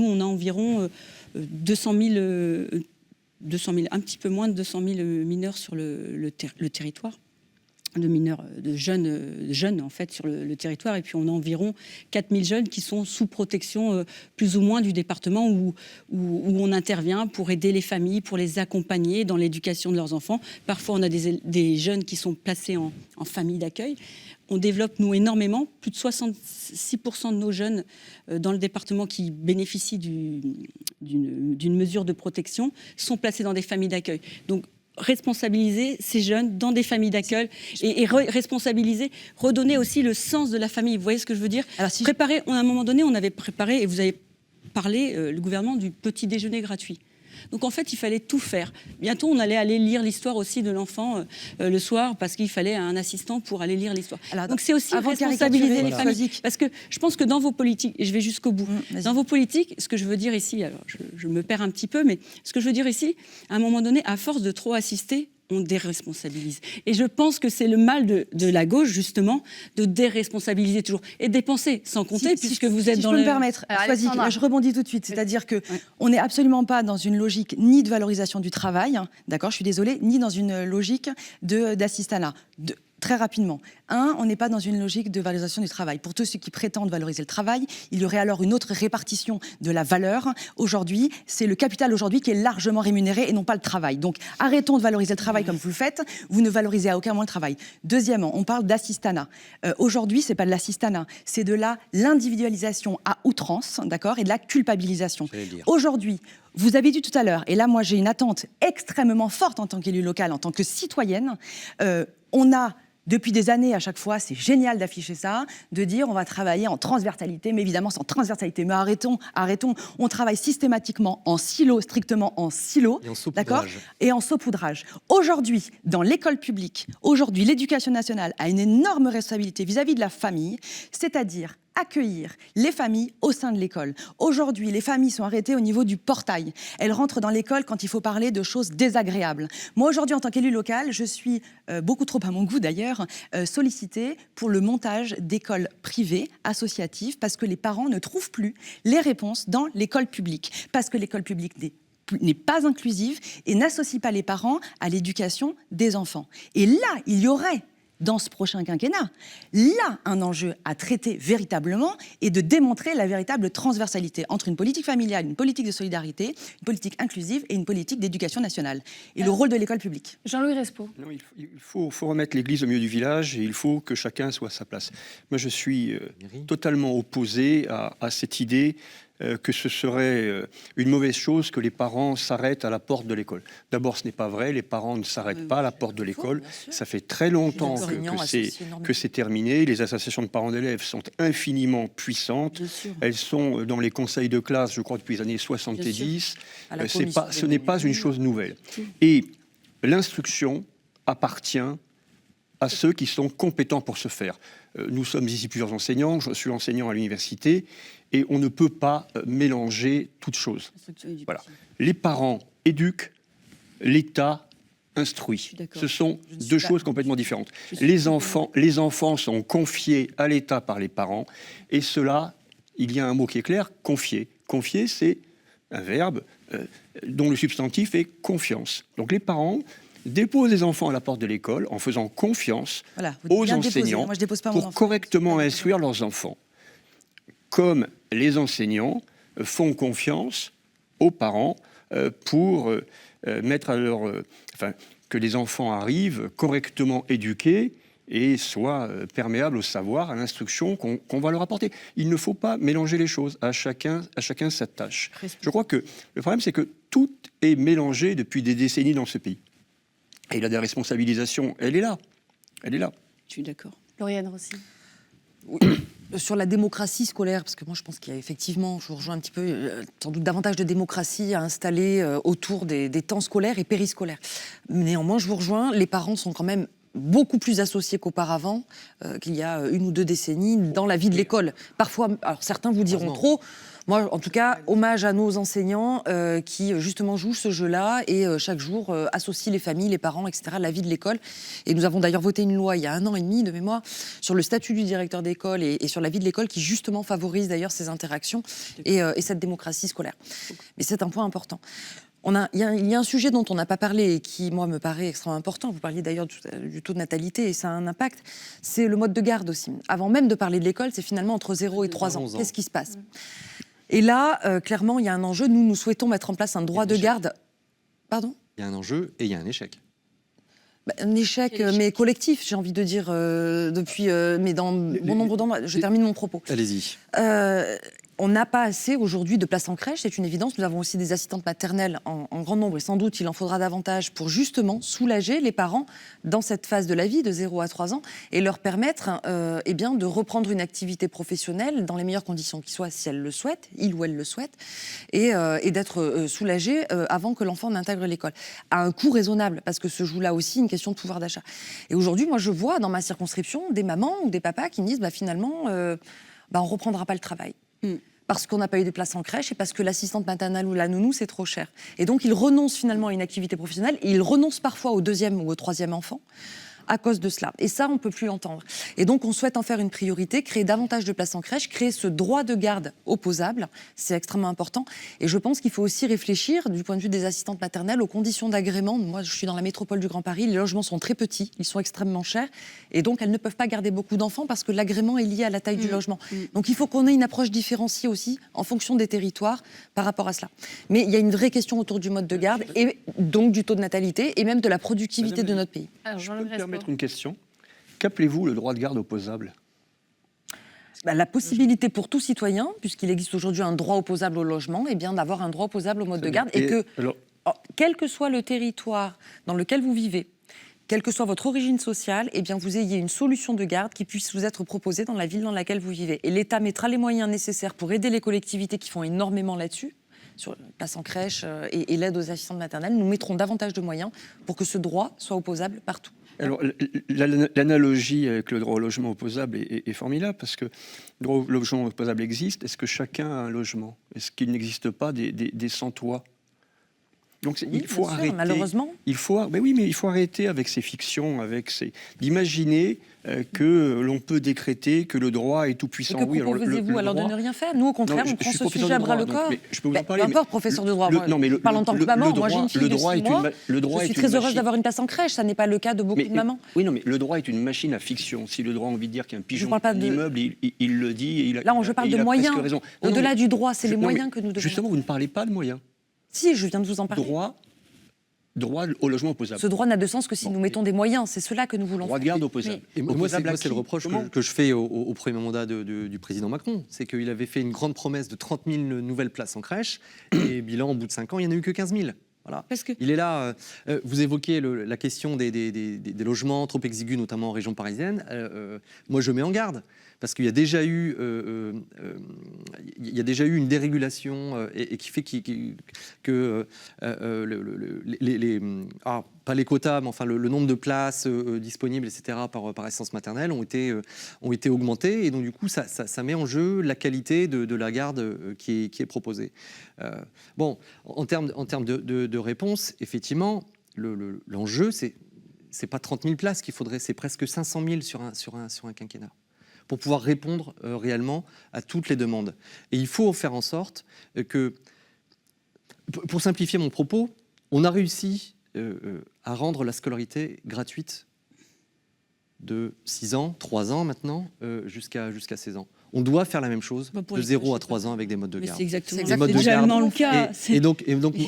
on a environ 200 000, un petit peu moins de 200 000 mineurs sur le territoire. De mineurs, de jeunes en fait sur le territoire, et puis on a environ 4000 jeunes qui sont sous protection plus ou moins du département où on intervient pour aider les familles, pour les accompagner dans l'éducation de leurs enfants. Parfois on a des jeunes qui sont placés en famille d'accueil. On développe, nous, énormément. Plus de 66% de nos jeunes dans le département qui bénéficient d'une mesure de protection sont placés dans des familles d'accueil. Donc, responsabiliser ces jeunes dans des familles d'accueil et responsabiliser, redonner aussi le sens de la famille. Vous voyez ce que je veux dire ? Alors, Préparer, à un moment donné, on avait préparé, et vous avez parlé, le gouvernement, du petit déjeuner gratuit. Donc en fait, il fallait tout faire. Bientôt, on allait aller lire l'histoire aussi de l'enfant le soir, parce qu'il fallait un assistant pour aller lire l'histoire. Alors, donc c'est aussi responsabiliser les familles. Parce que je pense que dans vos politiques, et je vais jusqu'au bout, dans vos politiques, ce que je veux dire ici, alors je me perds un petit peu, mais ce que je veux dire ici, à un moment donné, à force de trop assister, on déresponsabilise. Et je pense que c'est le mal de la gauche, justement, de déresponsabiliser toujours. Et dépenser, sans compter, puisque vous êtes dans le... Si je peux me permettre, là, je rebondis tout de suite. C'est-à-dire qu'on n'est absolument pas dans une logique ni de valorisation du travail, d'accord, je suis désolée, ni dans une logique d'assistanat. Très rapidement. On n'est pas dans une logique de valorisation du travail. Pour tous ceux qui prétendent valoriser le travail, il y aurait alors une autre répartition de la valeur. Aujourd'hui, c'est le capital aujourd'hui qui est largement rémunéré et non pas le travail. Donc, arrêtons de valoriser le travail comme vous le faites. Vous ne valorisez à aucun moment le travail. Deuxièmement, on parle d'assistanat. Aujourd'hui, c'est pas de l'assistanat, c'est de l'individualisation à outrance, d'accord, et de la culpabilisation. Aujourd'hui, vous avez dit tout à l'heure, et là, moi, j'ai une attente extrêmement forte en tant qu'élue locale, en tant que citoyenne. On a depuis des années, à chaque fois, c'est génial d'afficher ça, de dire on va travailler en transversalité, mais évidemment sans transversalité. Mais arrêtons, on travaille systématiquement en silo, strictement en silo, d'accord, et en saupoudrage. Aujourd'hui, dans l'école publique, aujourd'hui, l'éducation nationale a une énorme responsabilité vis-à-vis de la famille, c'est-à-dire accueillir les familles au sein de l'école. Aujourd'hui, les familles sont arrêtées au niveau du portail. Elles rentrent dans l'école quand il faut parler de choses désagréables. Moi, aujourd'hui, en tant qu'élue locale, je suis, beaucoup trop à mon goût d'ailleurs, sollicitée pour le montage d'écoles privées, associatives, parce que les parents ne trouvent plus les réponses dans l'école publique. Parce que l'école publique n'est pas inclusive et n'associe pas les parents à l'éducation des enfants. Et là, il y aurait dans ce prochain quinquennat, là, un enjeu à traiter véritablement et de démontrer la véritable transversalité entre une politique familiale, une politique de solidarité, une politique inclusive et une politique d'éducation nationale. Et le rôle de l'école publique. Jean-Louis Respaud. Non, il faut remettre l'église au milieu du village et il faut que chacun soit à sa place. Moi, je suis totalement opposé à cette idée que ce serait une mauvaise chose que les parents s'arrêtent à la porte de l'école. D'abord, ce n'est pas vrai, les parents ne s'arrêtent pas à la porte de l'école. Ça fait très longtemps que c'est terminé. Les associations de parents d'élèves sont infiniment puissantes. Elles sont dans les conseils de classe, je crois, depuis les années 70. Ce n'est pas une chose nouvelle. Et l'instruction appartient à ceux qui sont compétents pour ce faire. Nous sommes ici plusieurs enseignants, je suis enseignant à l'université, et on ne peut pas mélanger toutes choses. Voilà. Les parents éduquent, l'État instruit. Ce sont deux choses complètement différentes. Les enfants sont confiés à l'État par les parents, et cela, il y a un mot qui est clair, confier. Confier, c'est un verbe dont le substantif est confiance. Donc les parents déposent les enfants à la porte de l'école en faisant confiance aux enseignants pour correctement instruire leurs enfants. Comme les enseignants font confiance aux parents pour mettre à leur... que les enfants arrivent correctement éduqués et soient perméables au savoir, à l'instruction qu'on va leur apporter. Il ne faut pas mélanger les choses, à chacun sa tâche. Je crois que le problème, c'est que tout est mélangé depuis des décennies dans ce pays. Et la déresponsabilisation, elle est là. Elle est là. Je suis d'accord. Lauriane Rossi. Oui. Sur la démocratie scolaire, parce que moi je pense qu'il y a effectivement, je vous rejoins un petit peu, sans doute davantage de démocratie à installer autour des temps scolaires et périscolaires. Néanmoins, je vous rejoins, les parents sont quand même beaucoup plus associés qu'auparavant, qu'il y a 1 ou 2 décennies, dans la vie de l'école. Parfois, alors certains vous diront trop. Moi, en tout cas, hommage à nos enseignants qui, justement, jouent ce jeu-là et chaque jour associent les familles, les parents, etc., à la vie de l'école. Et nous avons d'ailleurs voté une loi il y a 1 an et demi, de mémoire, sur le statut du directeur d'école et sur la vie de l'école qui, justement, favorise d'ailleurs ces interactions et cette démocratie scolaire. Mais c'est un point important. Il y a un sujet dont on n'a pas parlé et qui, moi, me paraît extrêmement important. Vous parliez d'ailleurs du taux de natalité et ça a un impact. C'est le mode de garde aussi. Avant même de parler de l'école, c'est finalement entre 0 et 3 ans. Qu'est-ce qui se passe ? Et là, clairement, il y a un enjeu. Nous souhaitons mettre en place un droit de garde. Pardon ? Il y a un enjeu et il y a un échec. Un échec, mais collectif, j'ai envie de dire, mais dans bon nombre d'endroits. Je termine mon propos. Allez-y. On n'a pas assez aujourd'hui de places en crèche, c'est une évidence. Nous avons aussi des assistantes maternelles en grand nombre et sans doute il en faudra davantage pour justement soulager les parents dans cette phase de la vie de 0 à 3 ans et leur permettre de reprendre une activité professionnelle dans les meilleures conditions qui soient, si elles le souhaitent, il ou elle le souhaite, et d'être soulagés avant que l'enfant n'intègre l'école. À un coût raisonnable, parce que se joue là aussi une question de pouvoir d'achat. Et aujourd'hui, moi je vois dans ma circonscription des mamans ou des papas qui me disent finalement, on ne reprendra pas le travail. Parce qu'on n'a pas eu de place en crèche et parce que l'assistante maternelle ou la nounou, c'est trop cher. Et donc, ils renoncent finalement à une activité professionnelle et ils renoncent parfois au 2e ou au 3e enfant à cause de cela. Et ça, on ne peut plus l'entendre. Et donc, on souhaite en faire une priorité, créer davantage de places en crèche, créer ce droit de garde opposable. C'est extrêmement important. Et je pense qu'il faut aussi réfléchir, du point de vue des assistantes maternelles, aux conditions d'agrément. Moi, je suis dans la métropole du Grand Paris. Les logements sont très petits, ils sont extrêmement chers. Et donc, elles ne peuvent pas garder beaucoup d'enfants parce que l'agrément est lié à la taille du logement. Donc, il faut qu'on ait une approche différenciée aussi, en fonction des territoires, par rapport à cela. Mais il y a une vraie question autour du mode de garde, et donc du taux de natalité, et même de la productivité de notre pays. Alors, je peux me permettre une question. Qu'appelez-vous le droit de garde opposable ? La possibilité pour tout citoyen, puisqu'il existe aujourd'hui un droit opposable au logement, d'avoir un droit opposable au mode de garde, et que, quel que soit le territoire dans lequel vous vivez, quelle que soit votre origine sociale, vous ayez une solution de garde qui puisse vous être proposée dans la ville dans laquelle vous vivez. Et l'État mettra les moyens nécessaires pour aider les collectivités qui font énormément là-dessus, sur place en crèche et l'aide aux assistantes maternelles. Nous mettrons davantage de moyens pour que ce droit soit opposable partout. Alors, l'analogie avec le droit au logement opposable est formidable parce que le droit au logement opposable existe. Est-ce que chacun a un logement ? Est-ce qu'il n'existe pas des sans-toits ? Donc il faut arrêter. Sûr, malheureusement. Il faut arrêter avec ces fictions, d'imaginer que l'on peut décréter que le droit est tout puissant. Que proposez-vous alors de ne rien faire ? Nous, au contraire, on prend ce sujet à bras le corps. Je peux vous en parler. Peu importe, professeur de droit. Parle en tant que maman. Moi, j'ai une fille de 6 mois. Je suis très heureuse d'avoir une place en crèche. Ça n'est pas le cas de beaucoup de mamans. Oui, non, mais le droit est une machine à fiction. Si le droit a envie de dire qu'il y a un pigeon dans l'immeuble, il le dit. Là, je parle de moyens. Au-delà du droit, c'est les moyens que nous devons. Justement, vous ne parlez pas de moyens. Si, je viens de vous en parler. Droit au logement opposable. Ce droit n'a de sens que si nous mettons des moyens. C'est cela que nous voulons. Droit de garde opposable. Et moi, c'est le reproche que je fais au premier mandat du président Macron. C'est qu'il avait fait une grande promesse de 30 000 nouvelles places en crèche. Et bilan, au bout de 5 ans, il n'y en a eu que 15 000. Voilà. Il est là. Vous évoquez la question des logements trop exigus, notamment en région parisienne. Moi, je mets en garde. Parce qu'il y a déjà eu y a déjà eu une dérégulation et qui fait que pas les quotas, mais enfin le nombre de places disponibles, etc., par assistance maternelle ont été augmentés. Et donc, du coup, ça met en jeu la qualité de la garde qui est proposée. Bon, en termes de réponse, effectivement, l'enjeu, c'est pas 30 000 places qu'il faudrait, c'est presque 500 000 sur un quinquennat pour pouvoir répondre réellement à toutes les demandes. Et il faut faire en sorte que, pour simplifier mon propos, on a réussi à rendre la scolarité gratuite de 6 ans, 3 ans maintenant, jusqu'à 16 ans. On doit faire la même chose de 0 à 3 ans avec des modes de garde. C'est exactement Des modes de déjà garde. le cas. Et donc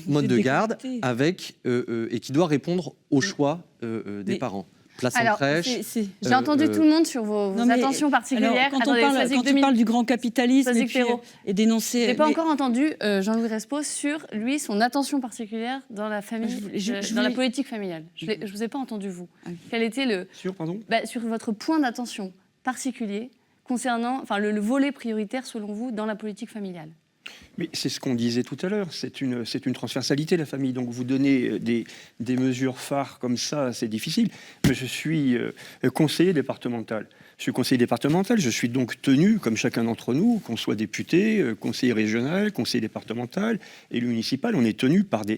mode de garde déconnecté. avec et qui doit répondre aux choix des parents. Place en Alors, crèche. j'ai entendu tout le monde sur vos Non, mais, attentions particulières. alors, quand Attendez, Soisig, on 2 minutes. parle du grand capitalisme Soisig Perrault. et dénoncer... Je n'ai pas mais- encore entendu Jean-Louis Respaud sur, lui, son attention particulière dans la famille, dans la politique familiale. Je ne vous ai pas entendu, vous. Ah oui. Quel était sur votre point d'attention particulier concernant le volet prioritaire, selon vous, dans la politique familiale? Mais c'est ce qu'on disait tout à l'heure, c'est une transversalité, la famille. Donc vous donnez des mesures phares comme ça, c'est difficile. Mais je suis conseiller départemental. Je suis conseiller départemental, je suis donc tenu, comme chacun d'entre nous, qu'on soit député, conseiller régional, conseiller départemental, élu municipal, on est tenu par des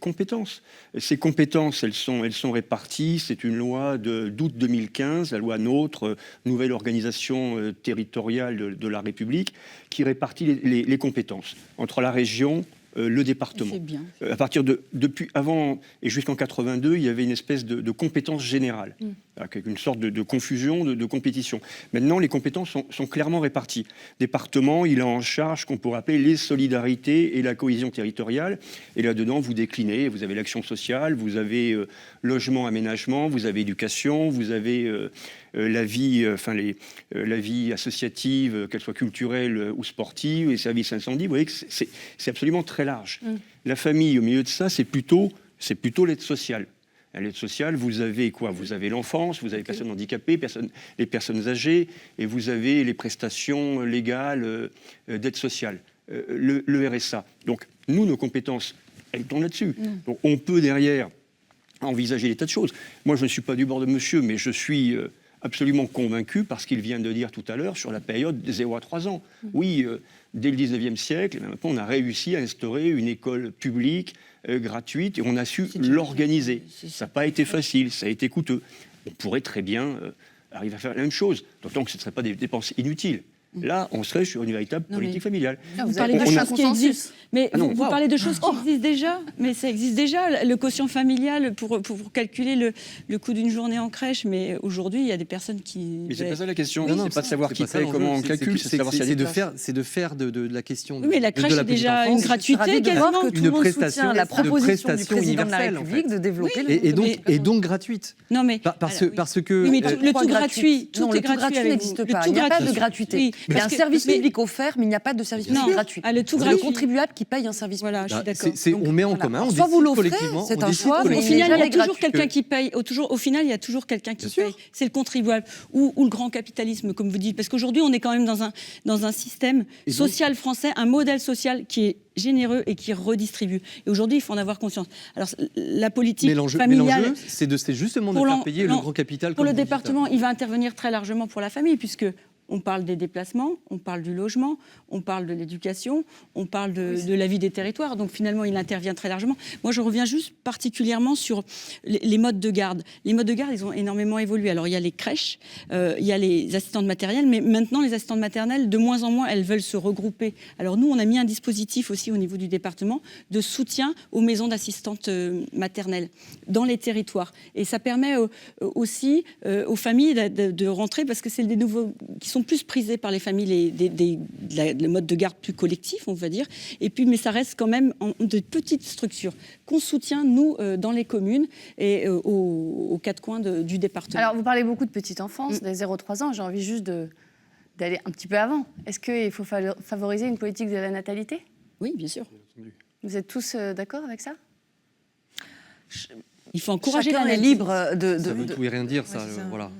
compétences. Ces compétences, elles sont réparties. C'est une loi d'août 2015, la loi NOTRe, nouvelle organisation territoriale de la République, qui répartit les compétences entre la région, le département. C'est bien. À partir depuis avant et jusqu'en 82, il y avait une espèce de compétence générale, avec une sorte de confusion, de compétition. Maintenant, les compétences sont clairement réparties. Département, il a en charge ce qu'on pourrait appeler les solidarités et la cohésion territoriale. Et là-dedans, vous déclinez, vous avez l'action sociale, vous avez logement, aménagement, vous avez éducation, vous avez la vie associative, qu'elle soit culturelle ou sportive, les services incendies. Vous voyez que c'est absolument très large. La famille, au milieu de ça, c'est plutôt l'aide sociale. L'aide sociale, vous avez quoi? Vous avez l'enfance, vous avez les personnes handicapées, les personnes âgées, et vous avez les prestations légales d'aide sociale, le RSA. Donc, nous, nos compétences, elles tournent là-dessus. Donc, on peut derrière envisager des tas de choses. Moi, je ne suis pas du bord de monsieur, mais je suis absolument convaincu par ce qu'il vient de dire tout à l'heure sur la période de 0 à 3 ans. Oui, dès le 19e siècle, maintenant, on a réussi à instaurer une école publique gratuite et on a su l'organiser. Ça n'a pas été facile, ça a été coûteux. On pourrait très bien arriver à faire la même chose, d'autant que ce ne serait pas des dépenses inutiles. Là, on serait sur une véritable politique familiale. Vous parlez de choses qui existent, mais vous parlez de choses qui existent déjà, mais ça existe déjà, le quotient familial pour calculer le coût d'une journée en crèche, mais aujourd'hui, il y a des personnes qui... Mais c'est pas ça la question, Non, c'est pas de savoir qui paye, comment on calcule, c'est de savoir si c'est de faire de la question Oui, mais la crèche de la est petite déjà enfance, une gratuité quasiment. que tout le monde soutient la proposition du président de la universelle, en République fait. de développer et donc gratuite. Non, mais... Parce que... Oui, mais le tout gratuit, Non, tout le est tout gratuit avec vous. n'existe Le pas. tout Il n'y a pas de gratuit. gratuité. Oui, Il y a un parce que- service mais- public offert, mais il n'y a pas de service public Non. gratuit. Ah, le tout C'est le gratuit. contribuable qui paye un service public. Voilà, je suis d'accord. on met en commun, on Soit vous décide l'offrez, collectivement. c'est on un décide choix, mais Au il final, il y a jamais toujours gratuit. quelqu'un qui paye. Au final, il y a toujours quelqu'un qui Bien paye. sûr. C'est le contribuable ou le grand capitalisme, comme vous dites. Parce qu'aujourd'hui, on est quand même dans un système Et donc- social français, un modèle social qui est généreux et qui redistribue. Et aujourd'hui, il faut en avoir conscience. Alors, la politique Mais l'enjeu, familiale... c'est justement de Pour faire payer le non, grand capital. Pour comme le vous dites. département, il va intervenir très largement pour la famille, puisque on parle des déplacements, on parle du logement, on parle de l'éducation, on parle de la vie des territoires. Donc finalement, il intervient très largement. Moi, je reviens juste particulièrement sur les modes de garde. Les modes de garde, ils ont énormément évolué. Alors, il y a les crèches, il y a les assistantes maternelles, mais maintenant, les assistantes maternelles, de moins en moins, elles veulent se regrouper. Alors nous, on a mis un dispositif aussi au niveau du département de soutien aux maisons d'assistantes maternelles dans les territoires. Et ça permet aussi aux familles de rentrer, parce que c'est des nouveaux qui sont plus prisés par les familles, les modes de garde plus collectifs, on va dire. Et puis, mais ça reste quand même de petites structures qu'on soutient, nous, dans les communes et aux quatre coins du département. Alors, vous parlez beaucoup de petite enfance, des 0-3 ans. J'ai envie juste d'aller un petit peu avant. Est-ce qu'il faut favoriser une politique de la natalité? Oui, bien sûr. Vous êtes tous d'accord avec ça? Il faut encourager Chacun la est natalité. libre de... Ça veut tout et rien dire, ça. Ouais, c'est ça. Voilà.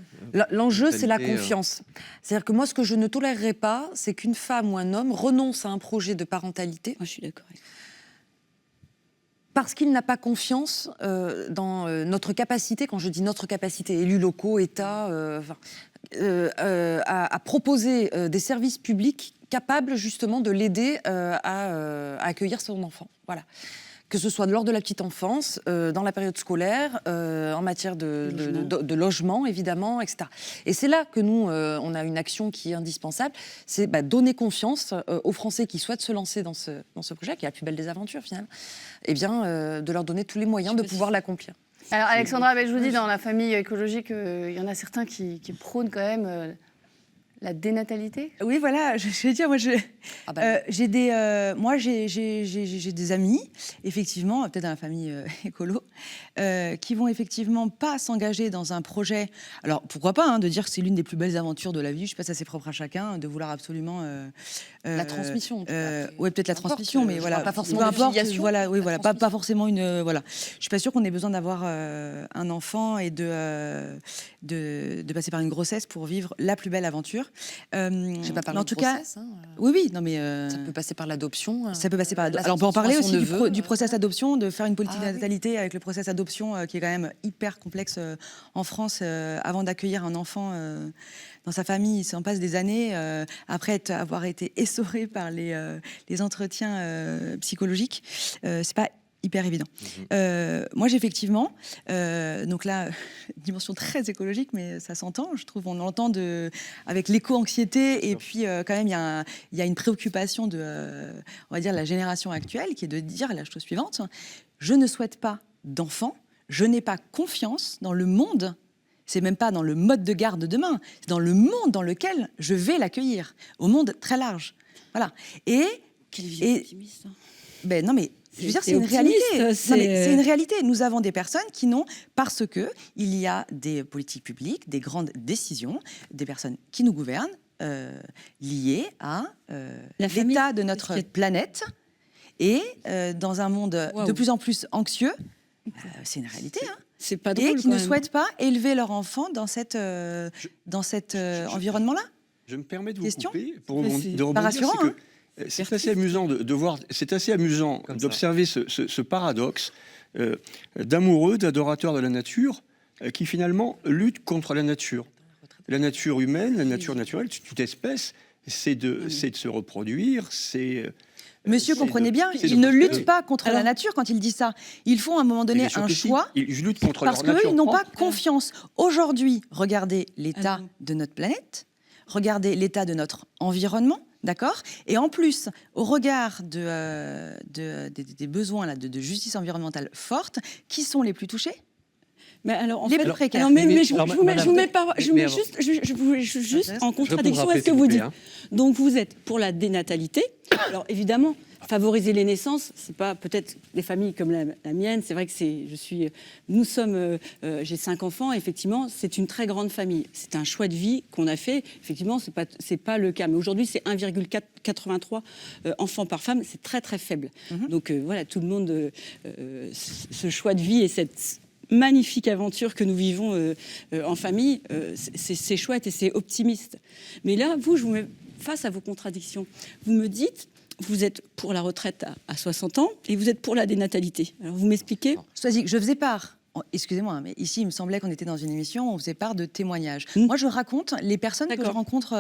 L'enjeu, c'est la Totalité, confiance. C'est-à-dire que moi, ce que je ne tolérerais pas, c'est qu'une femme ou un homme renonce à un projet de parentalité Moi, je suis d'accord. parce qu'il n'a pas confiance dans notre capacité, quand je dis notre capacité, élus locaux, État, à proposer des services publics capables justement de l'aider à accueillir son enfant. Voilà. Que ce soit lors de la petite enfance, dans la période scolaire, en matière de logement, évidemment, etc. Et c'est là que nous, on a une action qui est indispensable, c'est donner confiance aux Français qui souhaitent se lancer dans ce projet, qui est la plus belle des aventures, finalement, et bien de leur donner tous les moyens de pouvoir l'accomplir. Alors Alexandra, je vous dis, dans la famille écologique, il y en a certains qui prônent quand même la dénatalité. Oui, voilà, je vais dire, moi, j'ai des amis, effectivement, peut-être dans la famille écolo, qui vont effectivement pas s'engager dans un projet. Alors, pourquoi pas, de dire que c'est l'une des plus belles aventures de la vie, je sais pas, ça c'est propre à chacun, de vouloir absolument... la transmission. Oui, peut-être la transmission, mais voilà. Pas forcément peu importe, filiation, voilà, oui, voilà, pas forcément une... voilà. Je suis pas sûre qu'on ait besoin d'avoir un enfant et de passer par une grossesse pour vivre la plus belle aventure. Je sais pas parler en de tout grossesse, cas, oui, non mais ça peut passer par l'adoption. ça peut passer par. la Alors on peut en parler aussi neveu, du process adoption, de faire une politique de oui. natalité avec le process adoption qui est quand même hyper complexe en France avant d'accueillir un enfant dans sa famille. Ça en passe des années après avoir été essoré par les entretiens psychologiques. C'est pas hyper évident. Moi, j'ai effectivement, donc là, dimension très écologique, mais ça s'entend, je trouve, on l'entend avec l'éco-anxiété, et puis quand même, il y a une préoccupation on va dire, la génération actuelle, qui est de dire la chose suivante, je ne souhaite pas d'enfants, je n'ai pas confiance dans le monde, c'est même pas dans le mode de garde de demain, c'est dans le monde dans lequel je vais l'accueillir, au monde très large. Voilà. Quelle vision optimiste. Ben non, mais je veux dire, c'est une optimiste, réalité. C'est une réalité. Nous avons des personnes qui n'ont, parce que il y a des politiques publiques, des grandes décisions, des personnes qui nous gouvernent, liées à l'état de notre planète. Et dans un monde de plus en plus anxieux, c'est une réalité. C'est pas drôle, et qui ne souhaitent pas élever leur enfant dans cet environnement-là. Je me permets de vous Question couper pour Mais rebondir. c'est pas rassurant, c'est que c'est assez amusant de voir, c'est assez amusant d'observer ce paradoxe d'amoureux, d'adorateurs de la nature qui finalement luttent contre la nature. La nature humaine, la nature naturelle, toute espèce, c'est de se reproduire, c'est... Monsieur, comprenez bien, ils ne luttent pas contre la nature quand ils disent ça. Ils font à un moment donné un choix Ils luttent contre parce leur nature qu'ils n'ont pas propre. confiance. Aujourd'hui, regardez l'état de notre planète, regardez l'état de notre environnement, d'accord ? Et en plus, au regard des besoins là, de justice environnementale forte, qui sont les plus touchés ? Mais alors, en Les fait, plus précaires. alors, mais je alors, vous mets, madame, je mets juste en contradiction rappeler, avec ce que s'il vous vous plaît, dites. hein. Donc vous êtes pour la dénatalité. Alors évidemment, favoriser les naissances, c'est pas peut-être des familles comme la mienne. C'est vrai que j'ai 5 enfants. Effectivement, c'est une très grande famille. C'est un choix de vie qu'on a fait. Effectivement, c'est pas le cas. Mais aujourd'hui, c'est 1,83 enfants par femme. C'est très très faible. Donc voilà, tout le monde, ce choix de vie et cette magnifique aventure que nous vivons en famille, c'est chouette et c'est optimiste. Mais là, je vous mets face à vos contradictions. Vous me dites, vous êtes pour la retraite à 60 ans et vous êtes pour la dénatalité. Alors vous m'expliquez ? Choisis, je faisais part. Excusez-moi, mais ici, il me semblait qu'on était dans une émission où on faisait part de témoignages. Moi, je raconte les personnes que je rencontre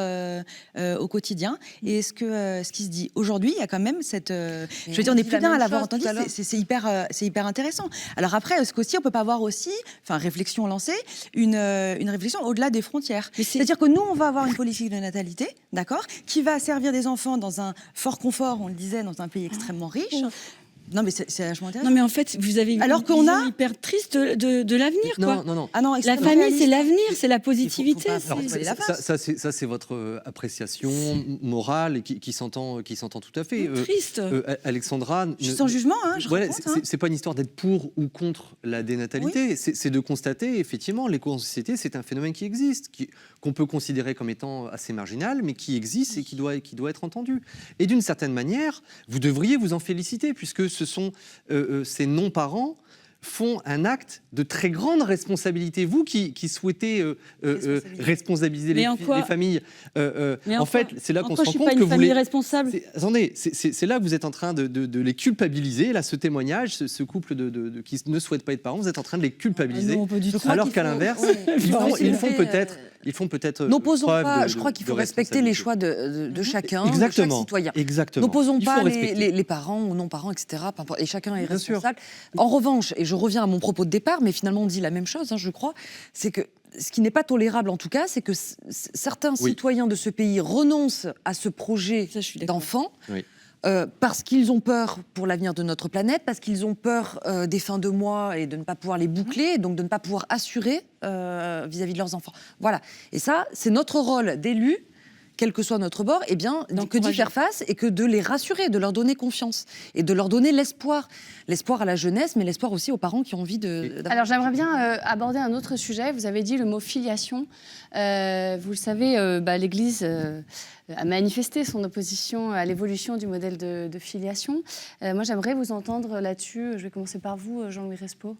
au quotidien et ce qui se dit. Aujourd'hui, il y a quand même cette... je veux dire, on est plus d'un à l'avoir entendu, c'est hyper intéressant. Alors après, ce qu'aussi, on peut pas avoir aussi, enfin, réflexion lancée, une réflexion au-delà des frontières. C'est-à-dire que nous, on va avoir une politique de natalité, d'accord, qui va servir des enfants dans un fort confort, on le disait, dans un pays extrêmement riche. Non, mais c'est vachement intéressant. Non, mais en fait, vous avez une vision hyper triste de l'avenir, quoi. Non. Ah non, la famille, c'est l'avenir, c'est la positivité. Ça, c'est votre appréciation morale et qui s'entend tout à fait. Triste. Alexandra... Je suis sans jugement, je raconte. C'est pas une histoire d'être pour ou contre la dénatalité. C'est de constater, effectivement, l'éco-anxiété, c'est un phénomène qui existe, qu'on peut considérer comme étant assez marginal, mais qui existe et qui doit être entendu. Et d'une certaine manière, vous devriez vous en féliciter, puisque ce sont ces non-parents font un acte de très grande responsabilité. Vous qui souhaitez responsabiliser les familles, en fait, c'est là qu'on se rend compte que vous les... responsable. Attendez, c'est là que vous êtes en train de les culpabiliser. Là, ce témoignage, ce couple qui ne souhaite pas être parents, vous êtes en train de les culpabiliser. Non, pas du tout. Alors qu'à l'inverse, ils font peut-être... N'opposons pas, je crois qu'il faut respecter les choix de chacun, de chaque citoyen. Exactement. N'opposons pas les parents ou non-parents, etc. Et chacun est responsable. En revanche, et je reviens à mon propos de départ, mais finalement on dit la même chose, je crois, c'est que ce qui n'est pas tolérable en tout cas, c'est que certains citoyens de ce pays renoncent à ce projet d'enfant. Oui. Parce qu'ils ont peur pour l'avenir de notre planète, parce qu'ils ont peur des fins de mois et de ne pas pouvoir les boucler, et donc de ne pas pouvoir assurer vis-à-vis de leurs enfants. Voilà. Et ça, c'est notre rôle d'élus, quel que soit notre bord, eh bien, que d'y faire face et que de les rassurer, de leur donner confiance et de leur donner l'espoir. L'espoir à la jeunesse, mais l'espoir aussi aux parents qui ont envie de... Alors j'aimerais bien aborder un autre sujet. Vous avez dit le mot filiation. Vous le savez, l'Église a manifesté son opposition à l'évolution du modèle de filiation. Moi, j'aimerais vous entendre là-dessus. Je vais commencer par vous, Jean-Louis Respaud.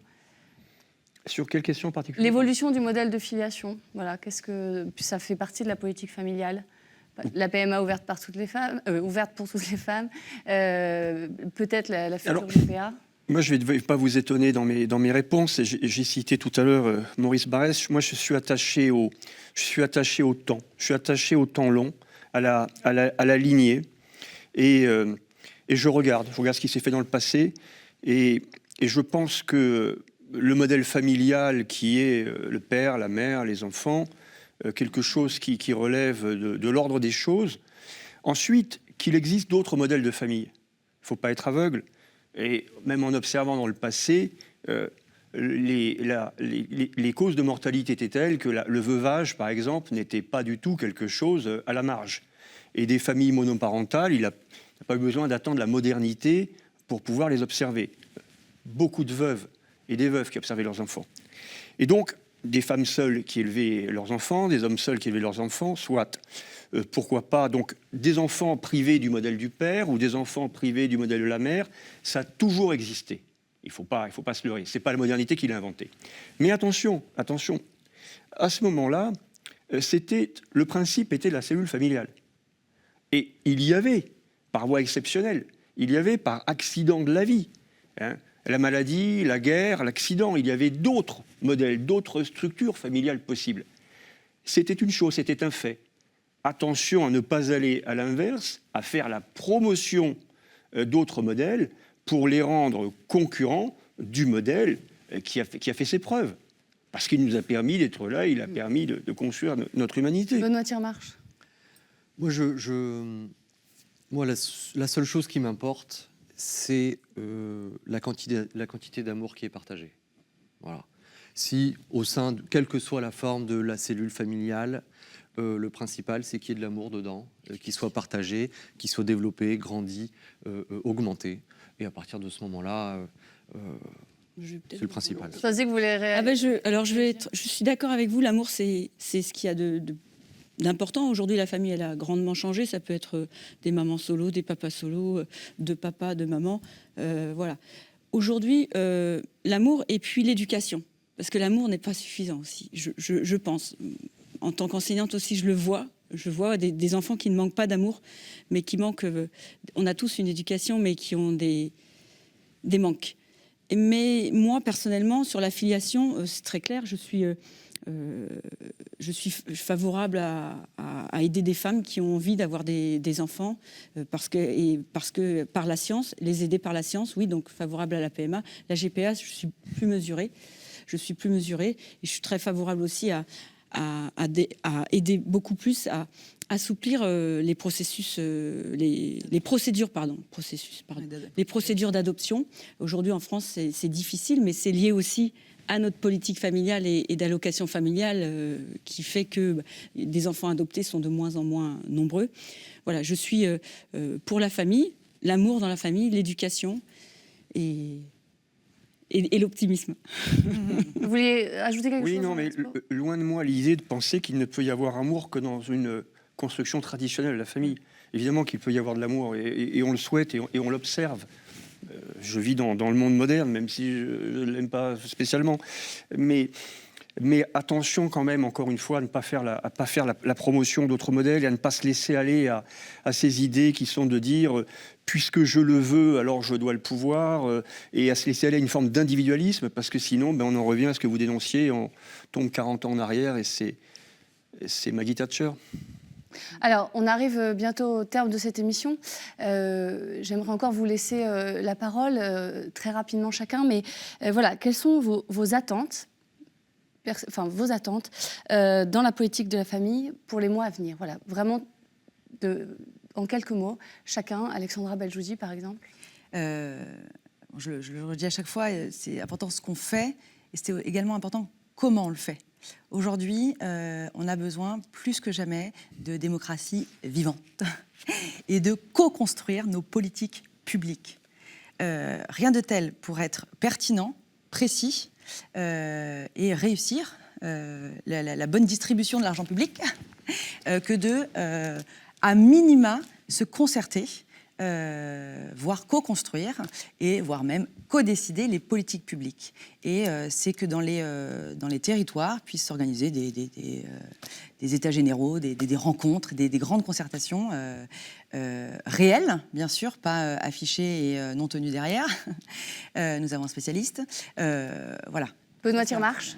Sur quelle question particulière? L'évolution du modèle de filiation. Voilà, qu'est-ce que ça fait partie de la politique familiale? La PMA ouverte pour toutes les femmes, peut-être la future GPA. Moi, je ne vais pas vous étonner dans mes réponses. J'ai cité tout à l'heure Maurice Barrès. Moi, je suis attaché au temps. Je suis attaché au temps long, à la lignée. Et je regarde ce qui s'est fait dans le passé. Et je pense que le modèle familial qui est le père, la mère, les enfants, quelque chose qui relève de l'ordre des choses. Ensuite, qu'il existe d'autres modèles de famille. Il ne faut pas être aveugle. Et même en observant dans le passé, les causes de mortalité étaient telles que le veuvage, par exemple, n'était pas du tout quelque chose à la marge. Et des familles monoparentales, il n'a pas eu besoin d'attendre la modernité pour pouvoir les observer. Beaucoup de veuves et des veuves qui observaient leurs enfants. Et donc, des femmes seules qui élevaient leurs enfants, des hommes seuls qui élevaient leurs enfants, soit, pourquoi pas, donc des enfants privés du modèle du père ou des enfants privés du modèle de la mère, ça a toujours existé. Il faut pas se leurrer, c'est pas la modernité qui l'a inventé. Mais attention, à ce moment-là, le principe était la cellule familiale. Et il y avait, par voie exceptionnelle, il y avait par accident de la vie, la maladie, la guerre, l'accident, il y avait d'autres modèles, d'autres structures familiales possibles. C'était une chose, c'était un fait. Attention à ne pas aller à l'inverse, à faire la promotion d'autres modèles pour les rendre concurrents du modèle qui a fait ses preuves. Parce qu'il nous a permis d'être là, il a permis de construire notre humanité. Benoît Tirmarche. Moi, la seule chose qui m'importe, c'est la quantité d'amour qui est partagée. Voilà. Si, quelle que soit la forme de la cellule familiale, le principal, c'est qu'il y ait de l'amour dedans, qu'il soit partagé, qu'il soit développé, grandi, augmenté. Et à partir de ce moment-là, c'est le principal. Je pensais que vous voulez je suis d'accord avec vous, l'amour, c'est ce qu'il y a d'important. Aujourd'hui, la famille, elle a grandement changé. Ça peut être des mamans solo, des papas solo, deux papas, deux mamans. Voilà. Aujourd'hui, l'amour et puis l'éducation. Parce que l'amour n'est pas suffisant aussi, je pense. En tant qu'enseignante aussi, je le vois. Je vois des enfants qui ne manquent pas d'amour, mais qui manquent... on a tous une éducation, mais qui ont des manques. Mais moi, personnellement, sur la filiation, c'est très clair, je suis favorable à aider des femmes qui ont envie d'avoir des enfants parce que par la science, les aider par la science, oui, donc favorable à la PMA. La GPA, je suis plus mesurée. Et je suis très favorable aussi à aider beaucoup plus à assouplir les procédures d'adoption. Aujourd'hui, en France, c'est difficile, mais c'est lié aussi à notre politique familiale et d'allocation familiale qui fait que des enfants adoptés sont de moins en moins nombreux. Voilà, je suis pour la famille, l'amour dans la famille, l'éducation et l'optimisme. Vous voulez ajouter quelque chose? Oui, non, mais loin de moi l'idée de penser qu'il ne peut y avoir amour que dans une construction traditionnelle de la famille. Évidemment qu'il peut y avoir de l'amour et on le souhaite et on l'observe. Je vis dans le monde moderne, même si je ne l'aime pas spécialement. Mais attention quand même, encore une fois, à ne pas faire la promotion d'autres modèles et à ne pas se laisser aller à ces idées qui sont de dire puisque je le veux, alors je dois le pouvoir, et à se laisser aller à une forme d'individualisme, parce que sinon, on en revient à ce que vous dénonciez, on tombe 40 ans en arrière, et c'est Maggie Thatcher. Alors, on arrive bientôt au terme de cette émission. J'aimerais encore vous laisser la parole très rapidement chacun, mais voilà, quelles sont vos attentes dans la politique de la famille pour les mois à venir? Voilà, vraiment, en quelques mots, chacun. Alexandra Beljouzi, par exemple. Je le redis à chaque fois, c'est important ce qu'on fait, et c'est également important comment on le fait. Aujourd'hui, on a besoin plus que jamais de démocratie vivante et de co-construire nos politiques publiques. Rien de tel pour être pertinent, précis et réussir la bonne distribution de l'argent public que de, à minima, se concerter, voire co-construire et voire même co-décider les politiques publiques. Et c'est que dans les territoires puissent s'organiser des états généraux, des rencontres, des grandes concertations réelles, bien sûr, pas affichées et non tenues derrière. Nous avons un spécialiste. Voilà. Benoît Tirmarche.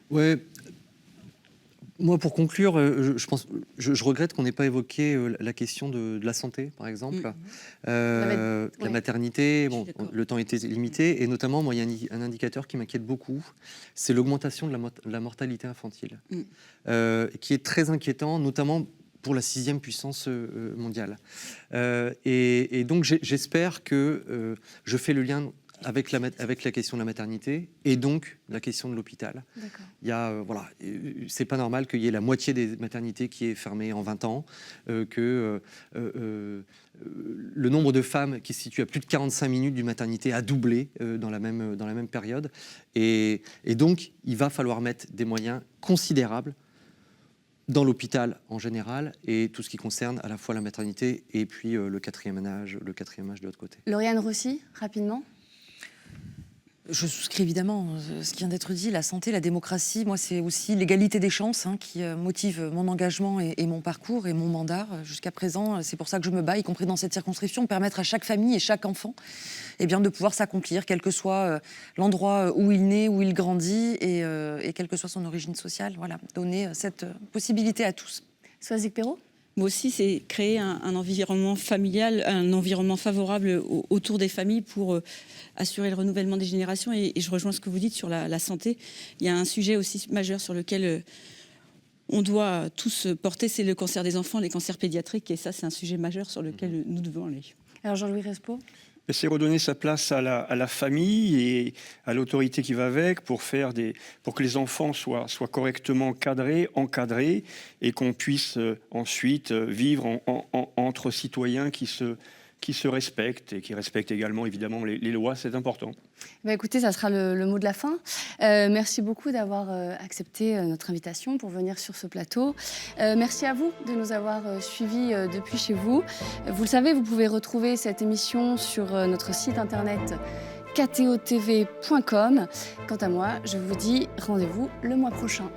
Ouais. Moi, pour conclure, je regrette qu'on n'ait pas évoqué la question de la santé, par exemple. La maternité, bon, le temps était limité, et notamment, moi, il y a un indicateur qui m'inquiète beaucoup, c'est l'augmentation de la mortalité infantile, qui est très inquiétant, notamment pour la 6e puissance mondiale. Et donc, j'espère que je fais le lien avec la question de la maternité et donc la question de l'hôpital. Il y a, voilà, c'est pas normal qu'il y ait la moitié des maternités qui est fermée en 20 ans, que le nombre de femmes qui se situe à plus de 45 minutes d'une maternité a doublé dans la même période. Et donc, il va falloir mettre des moyens considérables dans l'hôpital en général et tout ce qui concerne à la fois la maternité et puis le quatrième âge de l'autre côté. Lauriane Rossi, rapidement. Je souscris évidemment ce qui vient d'être dit, la santé, la démocratie. Moi, c'est aussi l'égalité des chances qui motive mon engagement et mon parcours et mon mandat jusqu'à présent. C'est pour ça que je me bats, y compris dans cette circonscription, permettre à chaque famille et chaque enfant de pouvoir s'accomplir, quel que soit l'endroit où il naît, où il grandit et quelle que soit son origine sociale. Voilà, donner cette possibilité à tous. Soazic Perrault. Moi aussi, c'est créer un environnement familial, un environnement favorable autour des familles pour assurer le renouvellement des générations. Et je rejoins ce que vous dites sur la santé. Il y a un sujet aussi majeur sur lequel on doit tous porter, c'est le cancer des enfants, les cancers pédiatriques. Et ça, c'est un sujet majeur sur lequel nous devons aller. Alors Jean-Louis Respaud. C'est redonner sa place à la famille et à l'autorité qui va avec pour que les enfants soient correctement cadrés, encadrés et qu'on puisse ensuite vivre entre citoyens qui se respectent et qui respectent également évidemment les lois, c'est important. Écoutez, ça sera le mot de la fin. Merci beaucoup d'avoir accepté notre invitation pour venir sur ce plateau. Merci à vous de nous avoir suivis depuis chez vous. Vous le savez, vous pouvez retrouver cette émission sur notre site internet ktotv.com. Quant à moi, je vous dis rendez-vous le mois prochain.